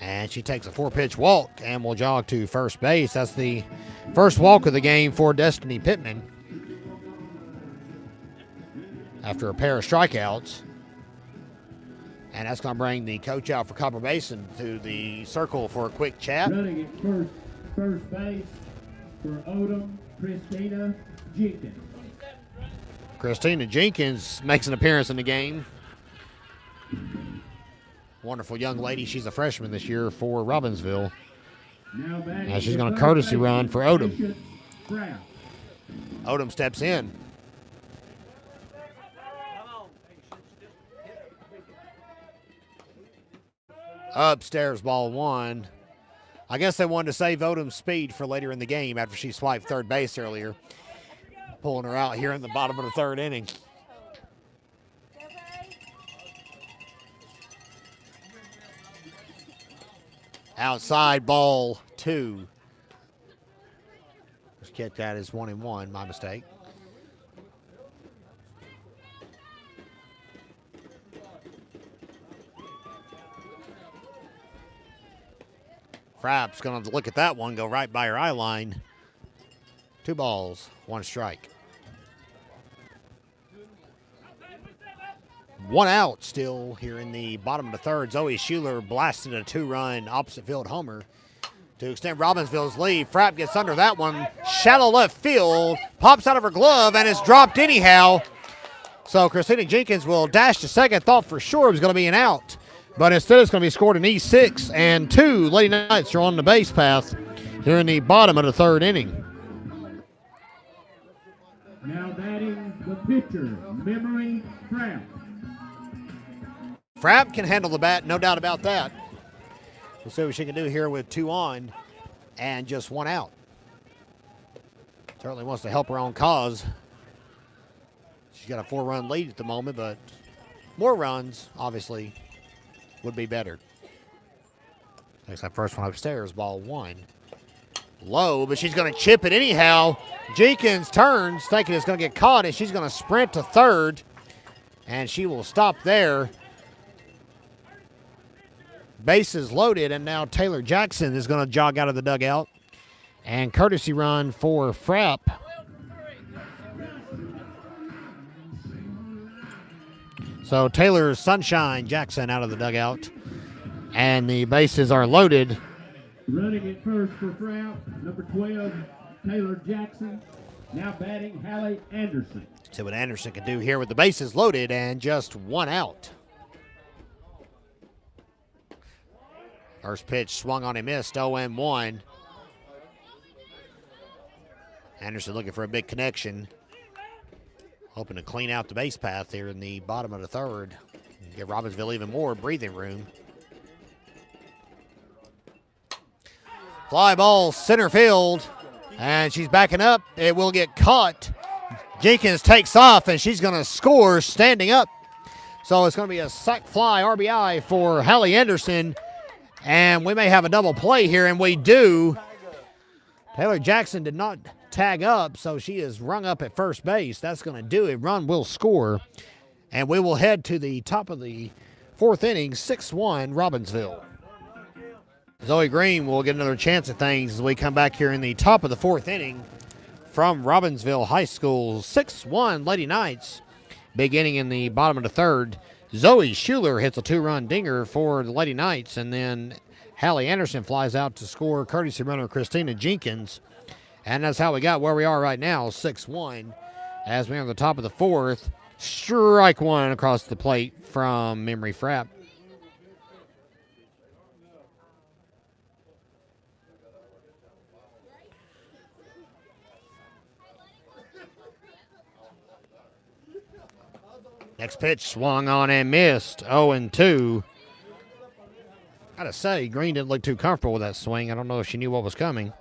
S1: And she takes a 4-pitch walk and will jog to first base. That's the first walk of the game for Destiny Pittman after a pair of strikeouts. And that's going to bring the coach out for Copper Basin to the circle for a quick chat.
S3: Running at first base for Odom, Christina Jenkins.
S1: Christina Jenkins makes an appearance in the game. Wonderful young lady. She's a freshman this year for Robbinsville. Now she's going to courtesy run for Odom. Odom steps in. Upstairs, ball one. I guess they wanted to save Odom's speed for later in the game after she swiped third base earlier. Pulling her out here in the bottom of the third inning. Outside, ball two. Let's get that as 1-1, my mistake. Frapp's going to look at that one, go right by her eye line. 2 balls, 1 strike. 1 out still here in the bottom of the third. Zoe Schuler blasted a 2-run opposite field homer to extend Robbinsville's lead. Frapp gets under that one. Shallow left field. Pops out of her glove and is dropped anyhow. So Christina Jenkins will dash to second. Thought for sure it was going to be an out. But instead it's going to be scored an E6. And 2 Lady Knights are on the base path here in the bottom of the third inning.
S3: Now batting the pitcher, Memory Frapp.
S1: Frapp can handle the bat, no doubt about that. We'll see what she can do here with 2 on and just 1 out. Certainly wants to help her own cause. She's got a 4-run lead at the moment, but more runs, obviously, would be better. Takes that first one upstairs, ball 1. Low, but she's going to chip it anyhow. Jenkins turns, thinking it's going to get caught, and she's going to sprint to third, and she will stop there. Base is loaded, and now Taylor Jackson is going to jog out of the dugout. And courtesy run for Frapp. So Taylor Sunshine Jackson out of the dugout. And the bases are loaded.
S3: Running it first for Frapp, number 12, Taylor Jackson. Now batting, Hallie Anderson.
S1: See what Anderson can do here with the bases loaded and just 1 out. First pitch swung on and missed, 0-1. Anderson looking for a big connection. Hoping to clean out the base path here in the bottom of the third. Give Robbinsville even more breathing room. Fly ball center field. And she's backing up. It will get caught. Jenkins takes off and she's going to score standing up. So it's going to be a sac fly RBI for Hallie Anderson. And we may have a double play here, and we do. Taylor Jackson did not tag up, so she is rung up at first base. That's going to do it. Run will score. And we will head to the top of the 4th inning, 6-1 Robbinsville. Zoe Green will get another chance at things as we come back here in the top of the 4th inning from Robbinsville High School. 6-1 Lady Knights. Beginning in the bottom of the third. Zoe Schuler hits a 2-run dinger for the Lady Knights, and then Hallie Anderson flies out to score courtesy runner Christina Jenkins. And that's how we got where we are right now, 6-1. As we're on the top of the 4th, strike 1 across the plate from Memory Frapp. Next pitch swung on and missed, 0-2. Gotta say, Green didn't look too comfortable with that swing. I don't know if she knew what was coming.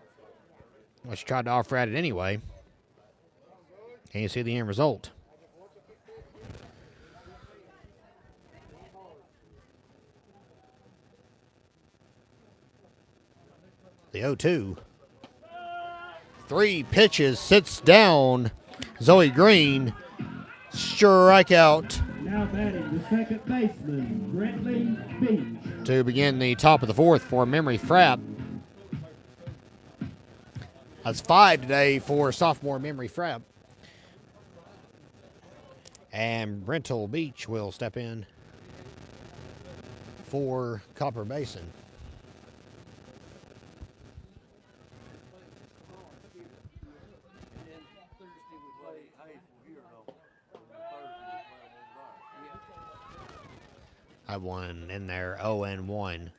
S1: Well, she tried to offer at it anyway. Can you see the end result? The 0-2. 3 pitches, sits down. Zoe Green. Strikeout.
S3: Now batting the second baseman, Brentley Beach.
S1: To begin the top of the 4th for Memory Frapp. That's 5 today for sophomore Memory Frapp. And Brentle Beach will step in for Copper Basin. I won in there 0-1.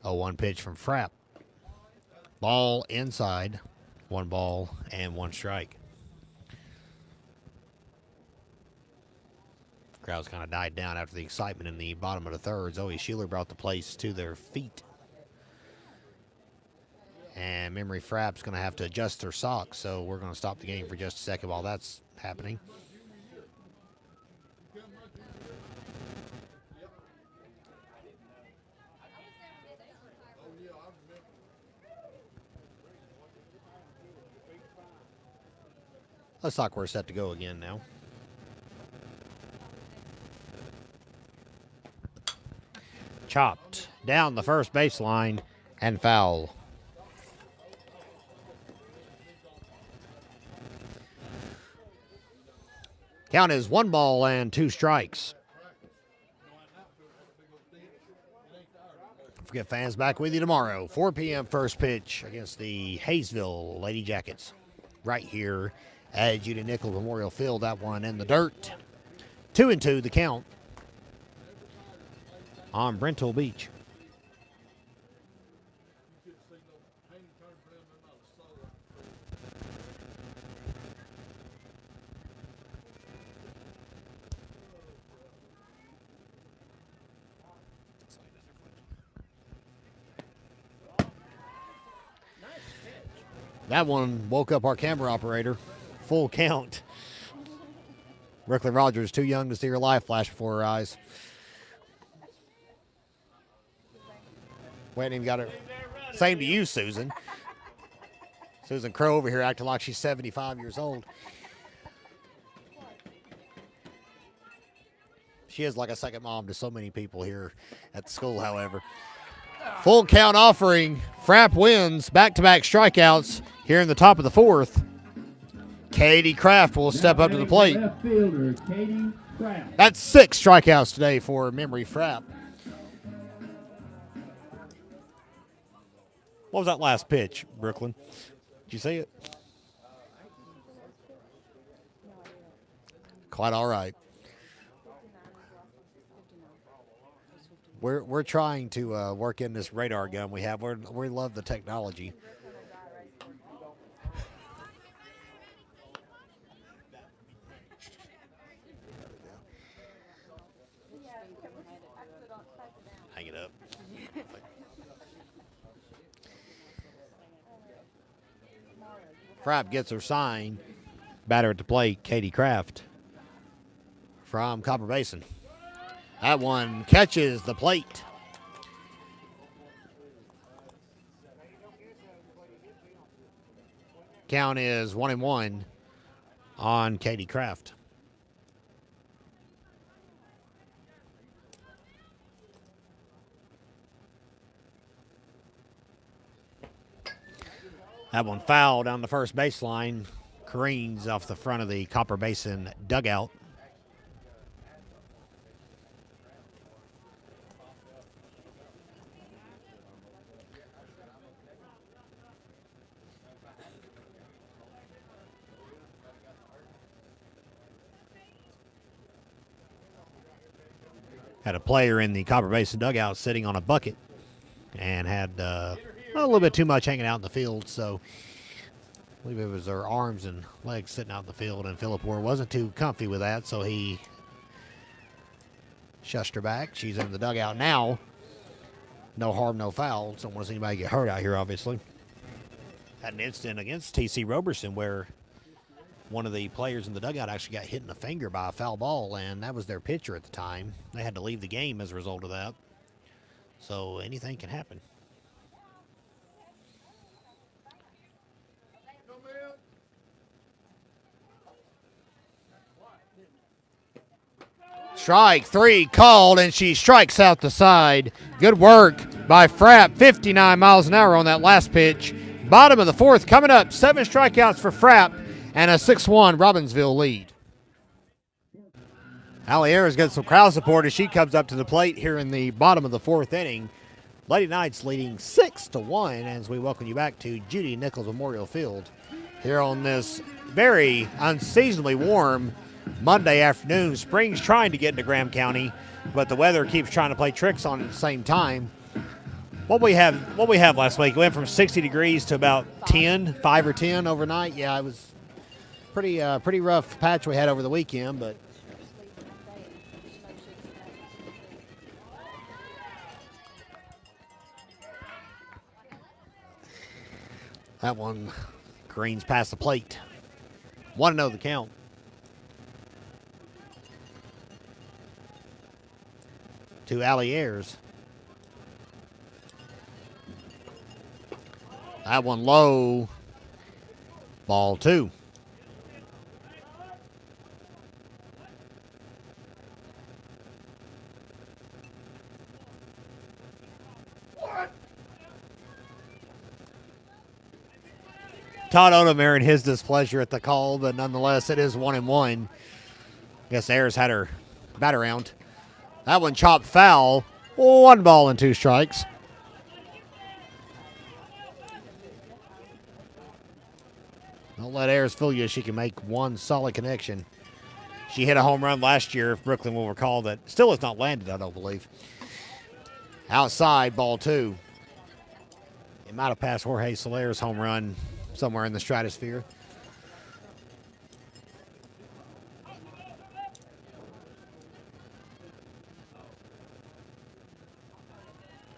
S1: A 1 pitch from Frapp. Ball inside. 1 ball and 1 strike. Crowd's kind of died down after the excitement in the bottom of the third. Zoe Schuler brought the place to their feet. And Memory Frapp's going to have to adjust their socks, so we're going to stop the game for just a second while that's happening. Looks like we're set to go again now. Chopped down the first baseline and foul. Count is 1 ball and 2 strikes. Don't forget, fans, back with you tomorrow, 4 p.m. first pitch against the Hayesville Lady Jackets. Right here at Judy Nichols Memorial Field. That one in the dirt. 2-2 the count on Brentle Beach. That one woke up our camera operator. Full count. Brooklyn Rogers, too young to see her life flash before her eyes. We ain't even got her. Same to you, Susan. Susan Crow over here acting like she's 75 years old. She is like a second mom to so many people here at the school, however. Full count offering. Frapp wins back-to-back strikeouts here in the top of the fourth. Katie Kraft will step up to the plate.
S3: Left fielder, Katie Kraft.
S1: That's 6 strikeouts today for Memory Frapp. What was that last pitch, Brooklyn? Did you see it? Quite all right. We're trying to work in this radar gun we have. We love the technology. Hang it up. Frapp gets her sign. Batter at the plate, Katie Kraft from Copper Basin. That one catches the plate. Count is 1-1 on Katie Kraft. That one foul down the first baseline. Careens off the front of the Copper Basin dugout. Had a player in the Copper Basin dugout sitting on a bucket and had a little bit too much hanging out in the field, so I believe it was her arms and legs sitting out in the field, and Phillip Ward wasn't too comfy with that, so he shushed her back. She's in the dugout now. No harm, no foul. Don't want to see anybody get hurt out here, obviously. Had an incident against T.C. Roberson where one of the players in the dugout actually got hit in the finger by a foul ball, and that was their pitcher at the time. They had to leave the game as a result of that. So anything can happen. Strike 3 called, and she strikes out the side. Good work by Frapp. 59 miles an hour on that last pitch. Bottom of the fourth coming up. 7 strikeouts for Frapp and a 6-1 Robbinsville lead. Allie Ayers gets some crowd support as she comes up to the plate here in the bottom of the fourth inning. Lady Knights leading 6-1 as we welcome you back to Judy Nichols Memorial Field here on this very unseasonably warm Monday afternoon. Spring's trying to get into Graham County, but the weather keeps trying to play tricks on it at the same time. What we have last week, we went from 60 degrees to about 5 or 10 overnight. Yeah, it was pretty rough patch we had over the weekend, but that one greens past the plate. 1-0 the count. To Allie Ayers. That one low. Ball 2. Todd Odomer and his displeasure at the call, but nonetheless, it is 1-1. Guess Ayers had her bat around. That one chopped foul. 1 ball and 2 strikes. Don't let Ayers fool you. She can make one solid connection. She hit a home run last year, if Brooklyn will recall, that still has not landed, I don't believe. Outside, ball 2. It might have passed Jorge Soler's home run somewhere in the stratosphere.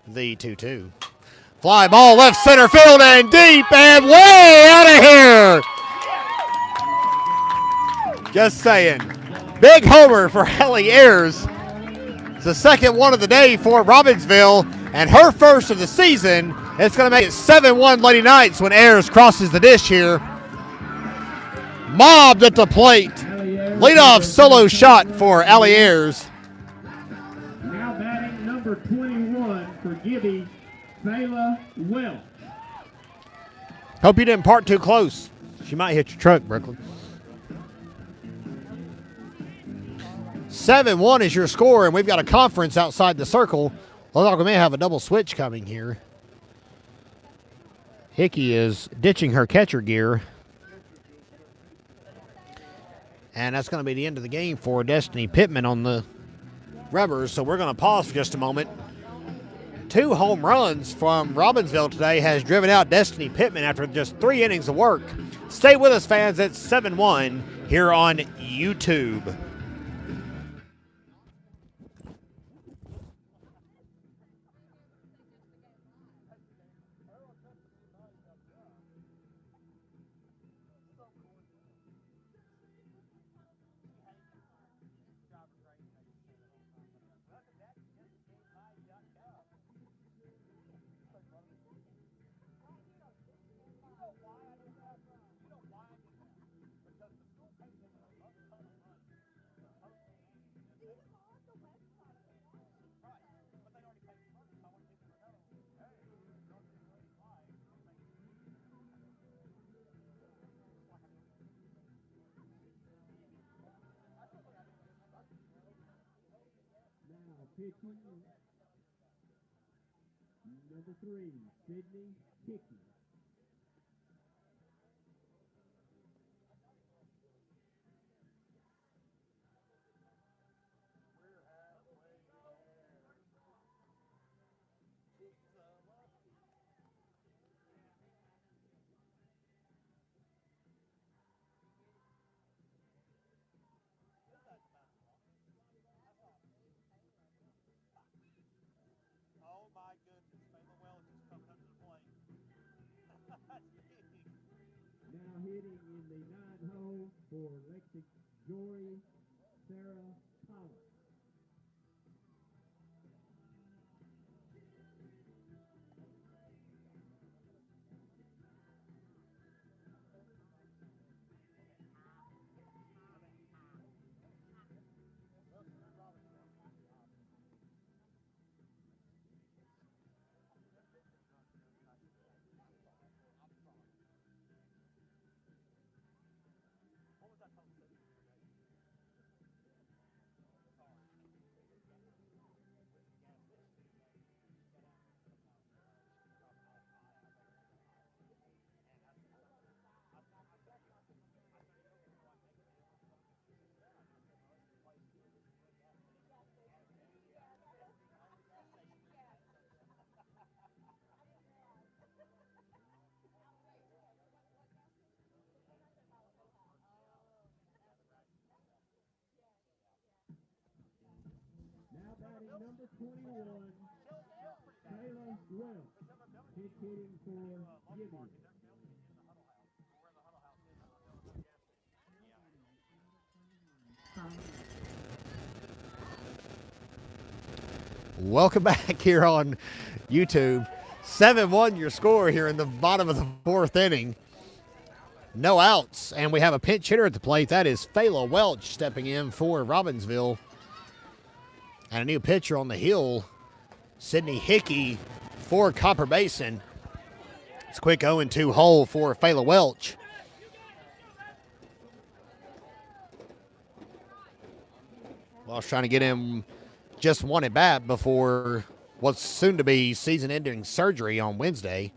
S1: The 2-2. Fly ball left center field and deep and way out of here. Just saying. Big homer for Allie Ayers. It's the second one of the day for Robbinsville and her first of the season. It's going to make it 7-1 Lady Knights when Ayers crosses the dish here. Mobbed at the plate. Leadoff solo shot for Allie Ayers.
S3: Now batting number 21 for Gibby, Fela Welch.
S1: Hope you didn't park too close. She might hit your truck, Brooklyn. 7-1 is your score, and we've got a conference outside the circle. Looks like we may have a double switch coming here. Hickey is ditching her catcher gear. And that's going to be the end of the game for Destiny Pittman on the rubbers. So we're going to pause for just a moment. 2 home runs from Robbinsville today has driven out Destiny Pittman after just 3 innings of work. Stay with us, fans. It's 7-1 here on YouTube.
S3: Pitching number 3, Sydney Hickey. Now hitting in the 9 hole for Lexington Jory, Sarah Collins.
S1: Welcome back here on YouTube. 7-1 your score here in the bottom of the fourth inning. No outs, and we have a pinch hitter at the plate. That is Fela Welch stepping in for Robbinsville. And a new pitcher on the hill, Sydney Hickey for Copper Basin. It's a quick 0-2 hole for Fela Welch. Welch trying to get him just one at bat before what's soon to be season-ending surgery on Wednesday.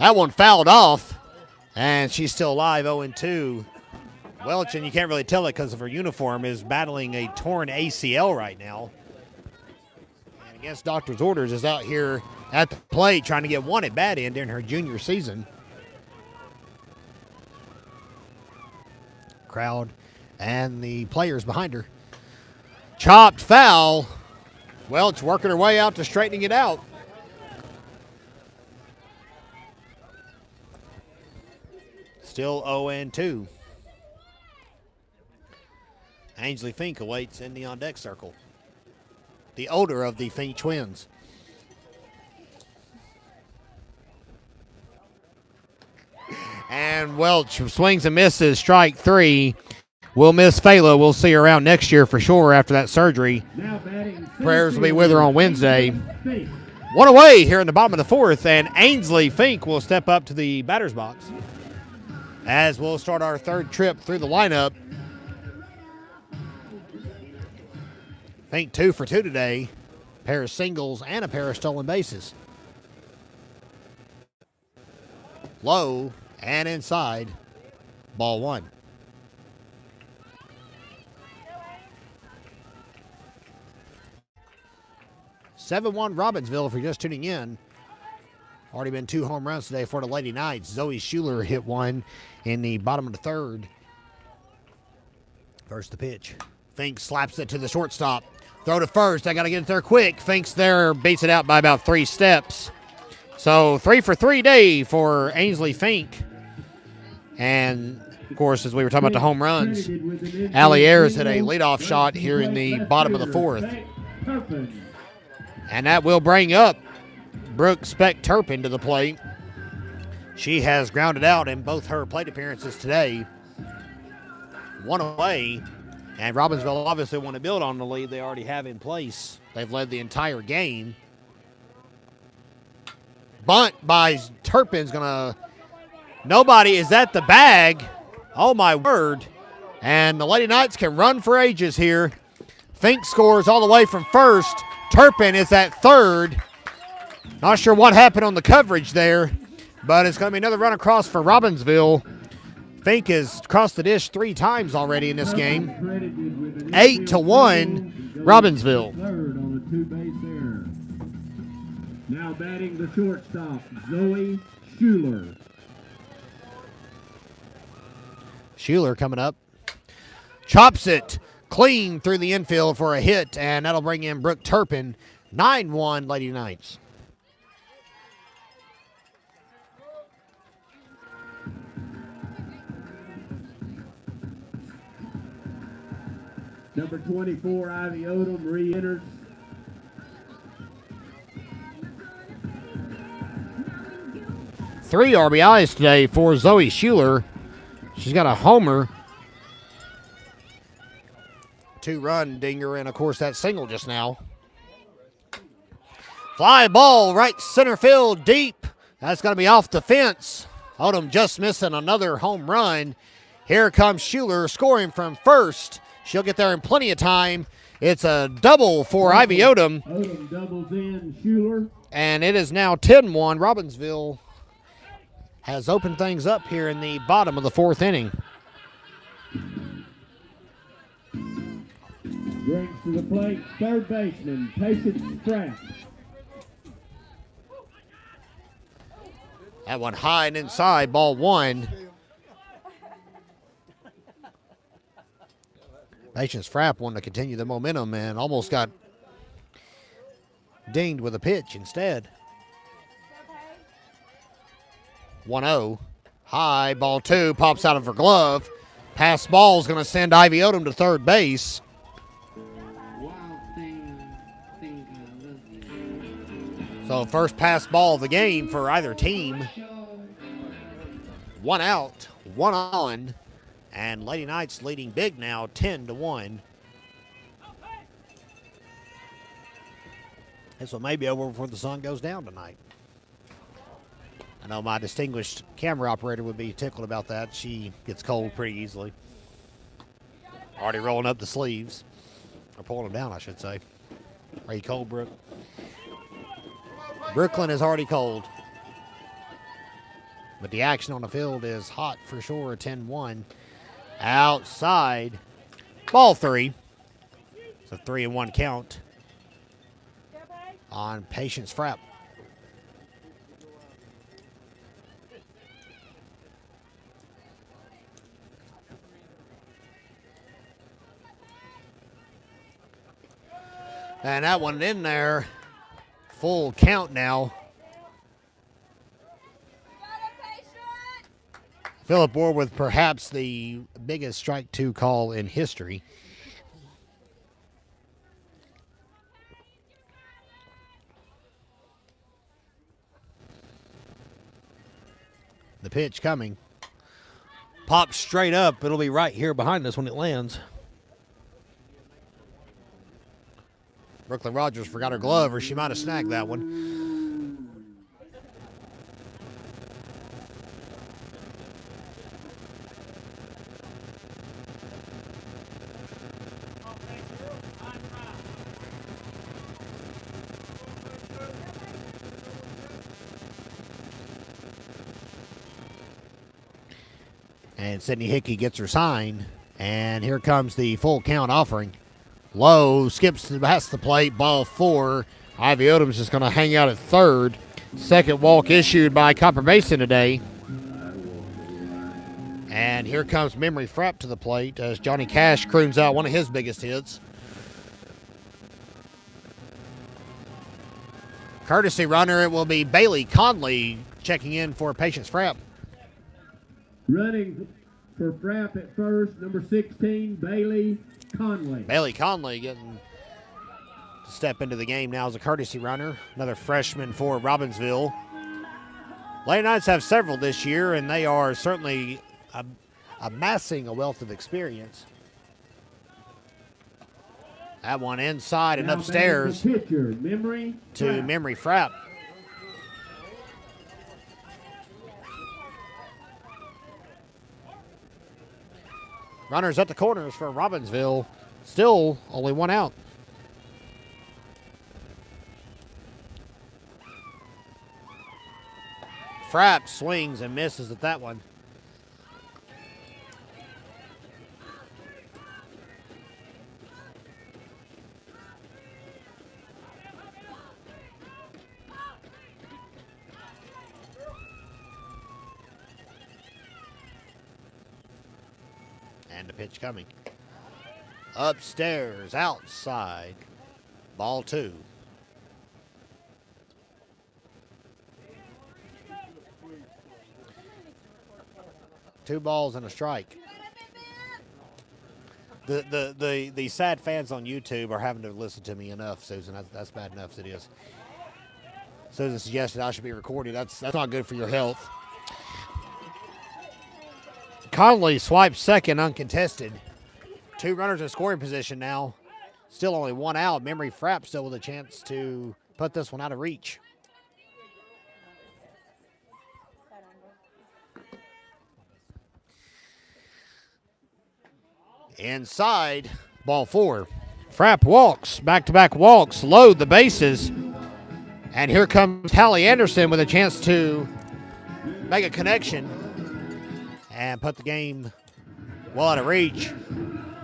S1: That one fouled off, and she's still alive, 0-2. Welch, and you can't really tell it because of her uniform, is battling a torn ACL right now. And against doctor's orders, is out here at the plate trying to get one at bat in during her junior season. Crowd and the players behind her. Chopped foul. Welch working her way out to straightening it out. Still 0-2. Ainsley Fink awaits in the on-deck circle. The older of the Fink twins. And Welch swings and misses, strike 3. We'll miss Fela. We'll see her around next year for sure after that surgery. Prayers will be with her on Wednesday. One away here in the bottom of the fourth, and Ainsley Fink will step up to the batter's box as we'll start our third trip through the lineup. Fink 2 for 2 today. A pair of singles and a pair of stolen bases. Low and inside. Ball 1. (7-1) Robbinsville if you're just tuning in. Already been 2 home runs today for the Lady Knights. Zoe Schuler hit one in the bottom of the third. First the pitch. Fink slaps it to the shortstop. Throw to first. I got to get it there quick. Fink's there, beats it out by about 3 steps. So 3 for 3 day for Ainsley Fink. And, of course, as we were talking about the home runs, Allie Ayers hit a leadoff shot here in the bottom of the fourth. And that will bring up Brooke Speck-Turpin to the plate. She has grounded out in both her plate appearances today. One away, and Robbinsville obviously want to build on the lead they already have in place. They've led the entire game. Bunt by Turpin's going to... Nobody is at the bag. Oh, my word. And the Lady Knights can run for ages here. Fink scores all the way from first. Turpin is at third. Not sure what happened on the coverage there, but it's going to be another run across for Robbinsville. Fink has crossed the dish 3 times already in this game. 8-1, Robbinsville.
S3: Third on a 2-base error. Now batting the shortstop, Zoe Schuler.
S1: Schuler coming up. Chops it clean through the infield for a hit, and that'll bring in Brooke Turpin. 9-1 Lady Knights.
S3: Number 24, Ivy Odom, re-enters.
S1: Three RBIs today for Zoe Schuler. She's got a homer. 2-run dinger, and of course that single just now. Fly ball right center field deep. That's going to be off the fence. Odom just missing another home run. Here comes Schuler scoring from first. She'll get there in plenty of time. It's a double for Ivy Odom.
S3: Odom doubles in Schuler.
S1: And it is now 10-1. Robbinsville has opened things up here in the bottom of the fourth inning.
S3: Brings to the plate, third baseman, Patience Spratt.
S1: That one high and inside, ball 1. Patience Frapp wanted to continue the momentum and almost got dinged with a pitch instead. 1-0. High, ball 2, pops out of her glove. Pass ball is going to send Ivy Odom to third base. So first pass ball of the game for either team. 1 out, 1 on, and Lady Knights leading big now, 10-1. This one may be over before the sun goes down tonight. I know my distinguished camera operator would be tickled about that. She gets cold pretty easily. Already rolling up the sleeves. Or pulling them down, I should say. Are you cold, Brooke? Brooklyn is already cold. But the action on the field is hot for sure, 10-1. Outside. Ball 3. It's a 3-1 count on Patience Frapp. And that one in there. Full count now. Phillip Ward with perhaps the biggest strike 2 call in history. The pitch coming. Pops straight up. It'll be right here behind us when it lands. Brooklyn Rogers forgot her glove, or she might have snagged that one. And Sydney Hickey gets her sign, and here comes the full count offering. Low, skips past the plate, ball 4. Ivy Odom's just going to hang out at third. Second walk issued by Copper Basin today. And here comes Memory Frapp to the plate as Johnny Cash croons out one of his biggest hits. Courtesy runner, it will be Bailey Conley checking in for Patience Frapp.
S3: Running for Frapp at first, number 16, Bailey Conley.
S1: Bailey Conley getting to step into the game now as a courtesy runner. Another freshman for Robbinsville. Lady Knights have several this year, and they are certainly amassing a wealth of experience. That one inside and
S3: Now
S1: upstairs
S3: pitcher, Memory
S1: Frapp. Runners at the corners for Robbinsville. Still only 1 out. Frapp swings and misses at that one. And the pitch coming. Upstairs, outside. Ball 2. Two balls and a strike. The sad fans on YouTube are having to listen to me enough, Susan. That's bad enough as it is. Susan suggested I should be recording. That's not good for your health. Conley swipes second uncontested. 2 runners in scoring position now. Still only 1 out. Memory Frapp still with a chance to put this one out of reach. Inside, ball 4. Frapp walks, back-to-back walks, load the bases. And here comes Callie Anderson with a chance to make a connection and put the game well out of reach.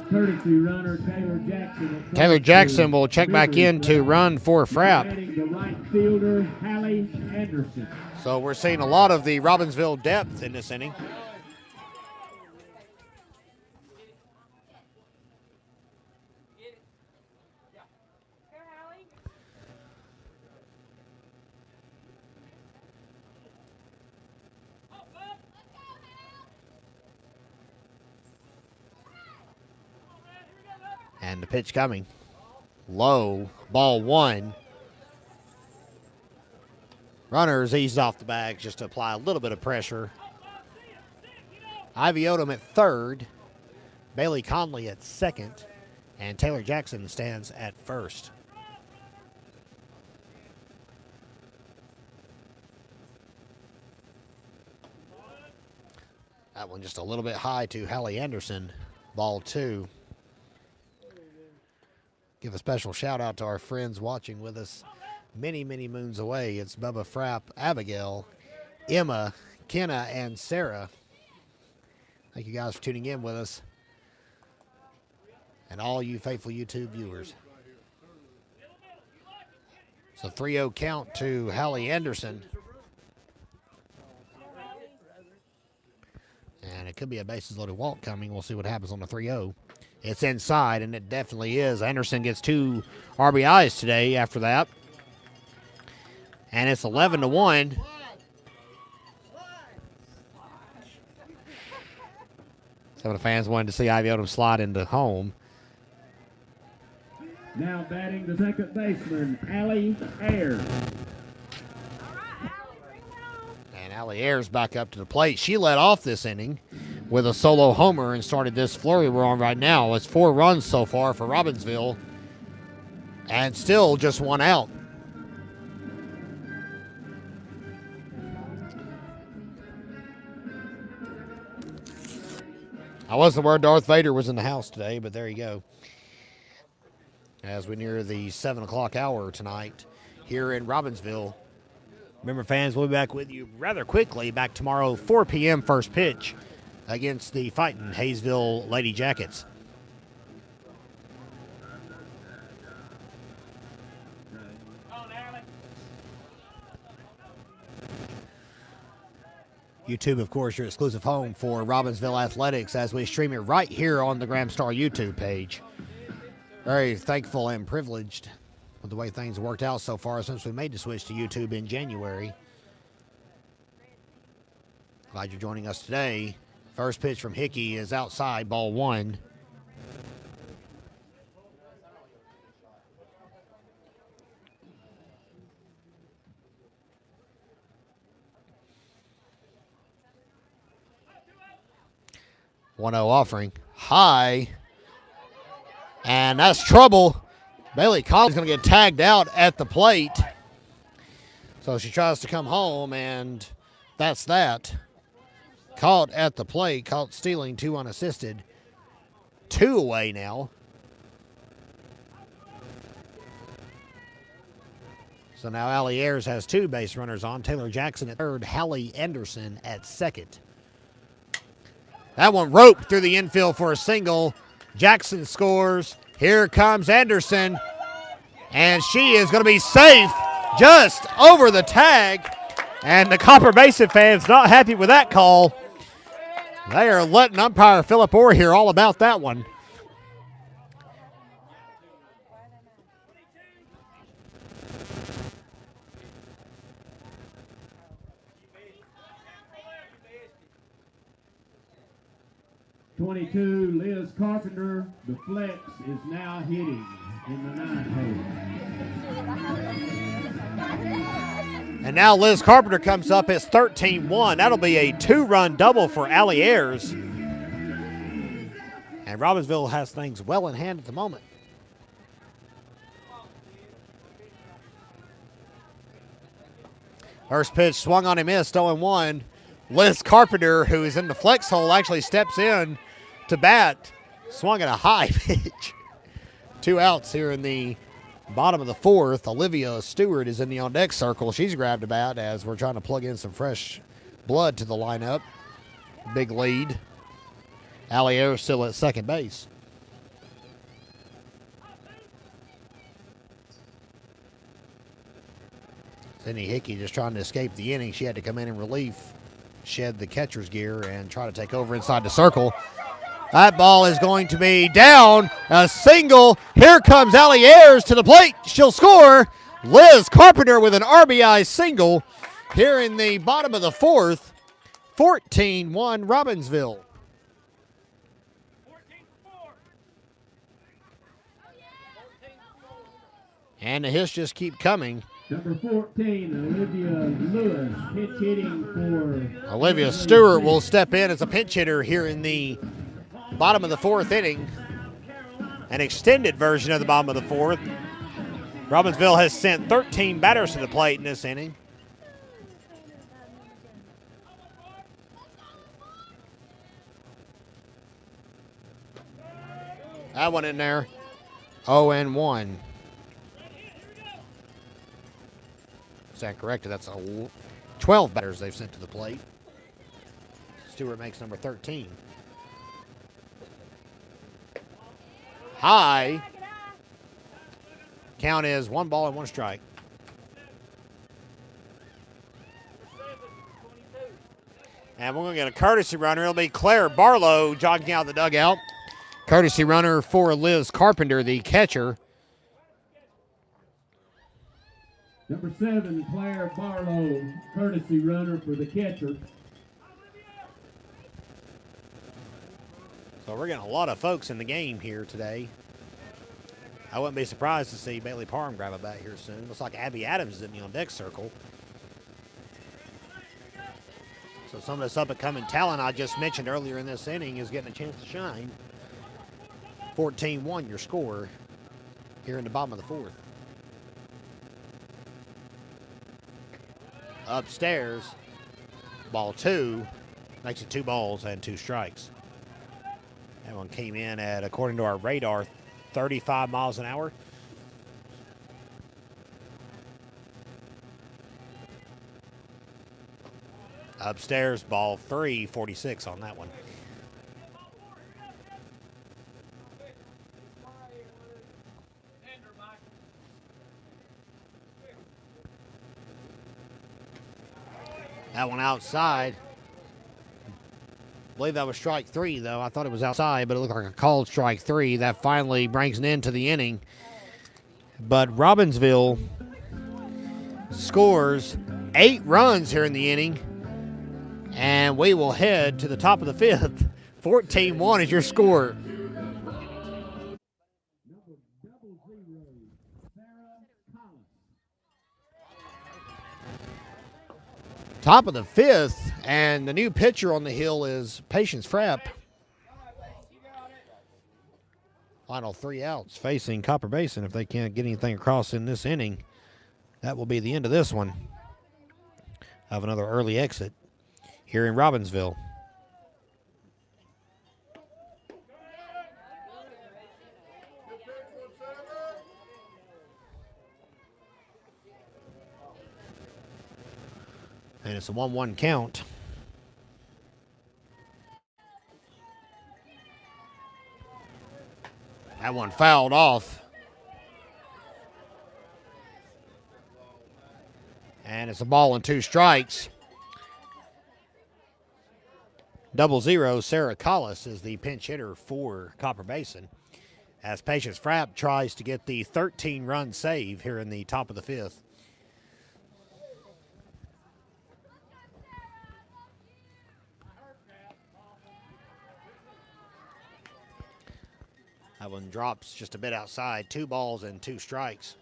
S3: Courtesy runner Taylor Jackson.
S1: Taylor Jackson will check back in to run for Frapp.
S3: The right fielder, Callie Anderson.
S1: So we're seeing a lot of the Robbinsville depth in this inning. And the pitch coming. Low, ball one. Runners eased off the bag just to apply a little bit of pressure. Ivy Odom at third, Bailey Conley at second, and Taylor Jackson stands at first. That one just a little bit high to Hallie Anderson, ball two. Give a special shout out to our friends watching with us many, many moons away. It's Bubba Frapp, Abigail, Emma, Kenna, and Sarah. Thank you guys for tuning in with us. And all you faithful YouTube viewers. So 3-0 count to Hallie Anderson. And it could be a bases loaded walk coming. We'll see what happens on the 3-0. It's inside, and it definitely is. Anderson gets 2 RBIs today after that. And it's 11-1. Some of the fans wanted to see Ivy Odom slide into home.
S3: Now batting the second baseman, Allie Ayers.
S1: And Allie Ayers back up to the plate. She led off this inning with a solo homer and started this flurry we're on right now. It's 4 runs so far for Robbinsville. And still just 1 out. I wasn't aware Darth Vader was in the house today, but there you go. As we near the 7 o'clock hour tonight here in Robbinsville. Remember, fans, we'll be back with you rather quickly. Back tomorrow, 4 p.m. first pitch against the fighting Hayesville Lady Jackets. YouTube, of course, your exclusive home for Robbinsville Athletics as we stream it right here on the Graham Star YouTube page. Very thankful and privileged with the way things worked out so far since we made the switch to YouTube in January. Glad you're joining us today. First pitch from Hickey is outside, ball one. One 0 offering. High. And that's trouble. Bailey Collins going to get tagged out at the plate. So she tries to come home, and that's that. Caught at the plate, caught stealing, 2 unassisted. 2 away now. So now Allie Ayers has 2 base runners on. Taylor Jackson at third, Hallie Anderson at second. That one roped through the infield for a single. Jackson scores. Here comes Anderson. And she is going to be safe just over the tag. And the Copper Basin fans not happy with that call. They are letting umpire Philip Orr hear all about that one.
S3: .22, Liz Carpenter, the flex, is now hitting in the 9th hole.
S1: And now Liz Carpenter comes up. It's 13-1. That'll be a 2-run double for Allie Ayers. And Robbinsville has things well in hand at the moment. First pitch swung on and missed, 0-1. Liz Carpenter, who is in the flex hole, actually steps in to bat. Swung at a high pitch. 2 outs here in the bottom of the 4th. Olivia Stewart is in the on-deck circle. She's grabbed a bat as we're trying to plug in some fresh blood to the lineup. Big lead. Allie Ayers still at second base. Cindy Hickey just trying to escape the inning. She had to come in relief, shed the catcher's gear, and try to take over inside the circle. That ball is going to be down. A single. Here comes Allie Ayers to the plate. She'll score. Liz Carpenter with an RBI single here in the bottom of the 4th. 14-1 Robbinsville. And the hits just keep coming.
S3: Number 14, Olivia Lewis, pitch hitting for...
S1: Olivia Stewart will step in as a pinch hitter here in the bottom of the fourth inning. An extended version of the bottom of the fourth. Robbinsville has sent 13 batters to the plate in this inning. That one in there. 0-1. Is that correct? That's 12 batters they've sent to the plate. Stewart makes number 13. High. Count is 1 ball and 1 strike. And we're going to get a courtesy runner. It'll be Claire Barlow jogging out of the dugout. Courtesy runner for Liz Carpenter, the catcher.
S3: Number 7, Claire Barlow, courtesy runner for the catcher.
S1: So we're getting a lot of folks in the game here today. I wouldn't be surprised to see Bailey Parham grab a bat here soon. Looks like Abby Adams is in the on deck circle. So some of this up-and-coming talent I just mentioned earlier in this inning is getting a chance to shine. 14-1 your score here in the bottom of the fourth. Upstairs, ball 2, makes it 2 balls and 2 strikes. That one came in at, according to our radar, 35 miles an hour. Upstairs, ball 3, 46 on that one. That one outside. I believe that was strike 3, though. I thought it was outside, but it looked like a called strike 3. That finally brings an end to the inning. But Robbinsville scores 8 runs here in the inning. And we will head to the top of the 5th. 14-1 is your score. Top of the 5th, and the new pitcher on the hill is Patience Frapp. Final 3 outs facing Copper Basin. If they can't get anything across in this inning, that will be the end of this one. Have another early exit here in Robbinsville. And it's a 1-1 count. That one fouled off. And it's a ball and 2 strikes. 0-0, Sarah Collis is the pinch hitter for Copper Basin, as Patience Frapp tries to get the 13-run save here in the top of the 5th. That one drops just a bit outside. 2 balls and 2 strikes.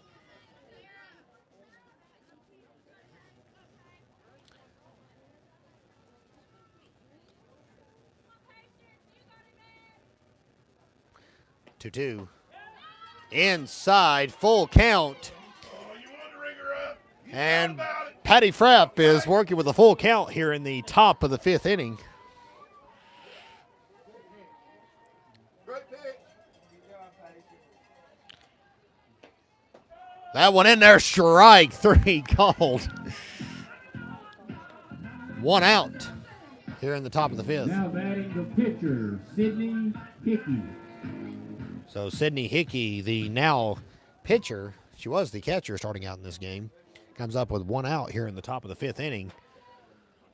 S1: Two. Inside, full count. And Patty Frapp is working with a full count here in the top of the 5th inning. That one in there, strike 3 called. 1 out here in the top of the 5th.
S3: Now batting the pitcher, Sydney Hickey.
S1: So Sydney Hickey, the now pitcher, she was the catcher starting out in this game, comes up with 1 out here in the top of the 5th inning,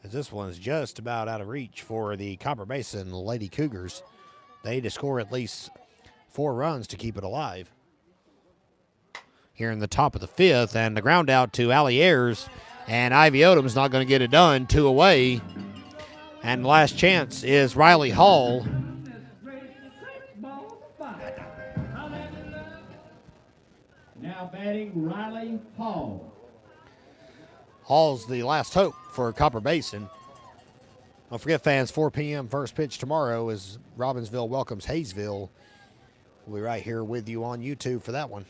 S1: as this one's just about out of reach for the Copper Basin Lady Cougars. They need to score at least 4 runs to keep it alive here in the top of the 5th, and the ground out to Allie Ayers, and Ivy Odom's not going to get it done. 2 away, and the last chance is Riley Hall.
S3: Now batting Riley Hall.
S1: Hall's the last hope for Copper Basin. Don't forget, fans, 4 p.m. first pitch tomorrow as Robbinsville welcomes Hayesville. We'll be right here with you on YouTube for that one.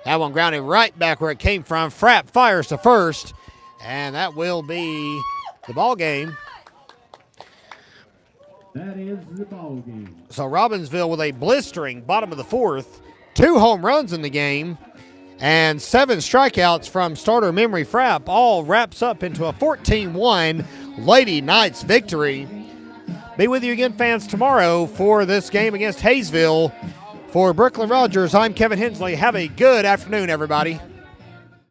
S1: That one grounded right back where it came from. Frapp fires to first, and that will be the ball game.
S3: That is the ball game.
S1: So Robbinsville with a blistering bottom of the fourth, 2 home runs in the game, and 7 strikeouts from starter Memory Frapp, all wraps up into a 14-1 Lady Knights victory. Be with you again, fans, tomorrow for this game against Hayesville. For Brooklyn Rogers, I'm Kevin Hensley. Have a good afternoon, everybody.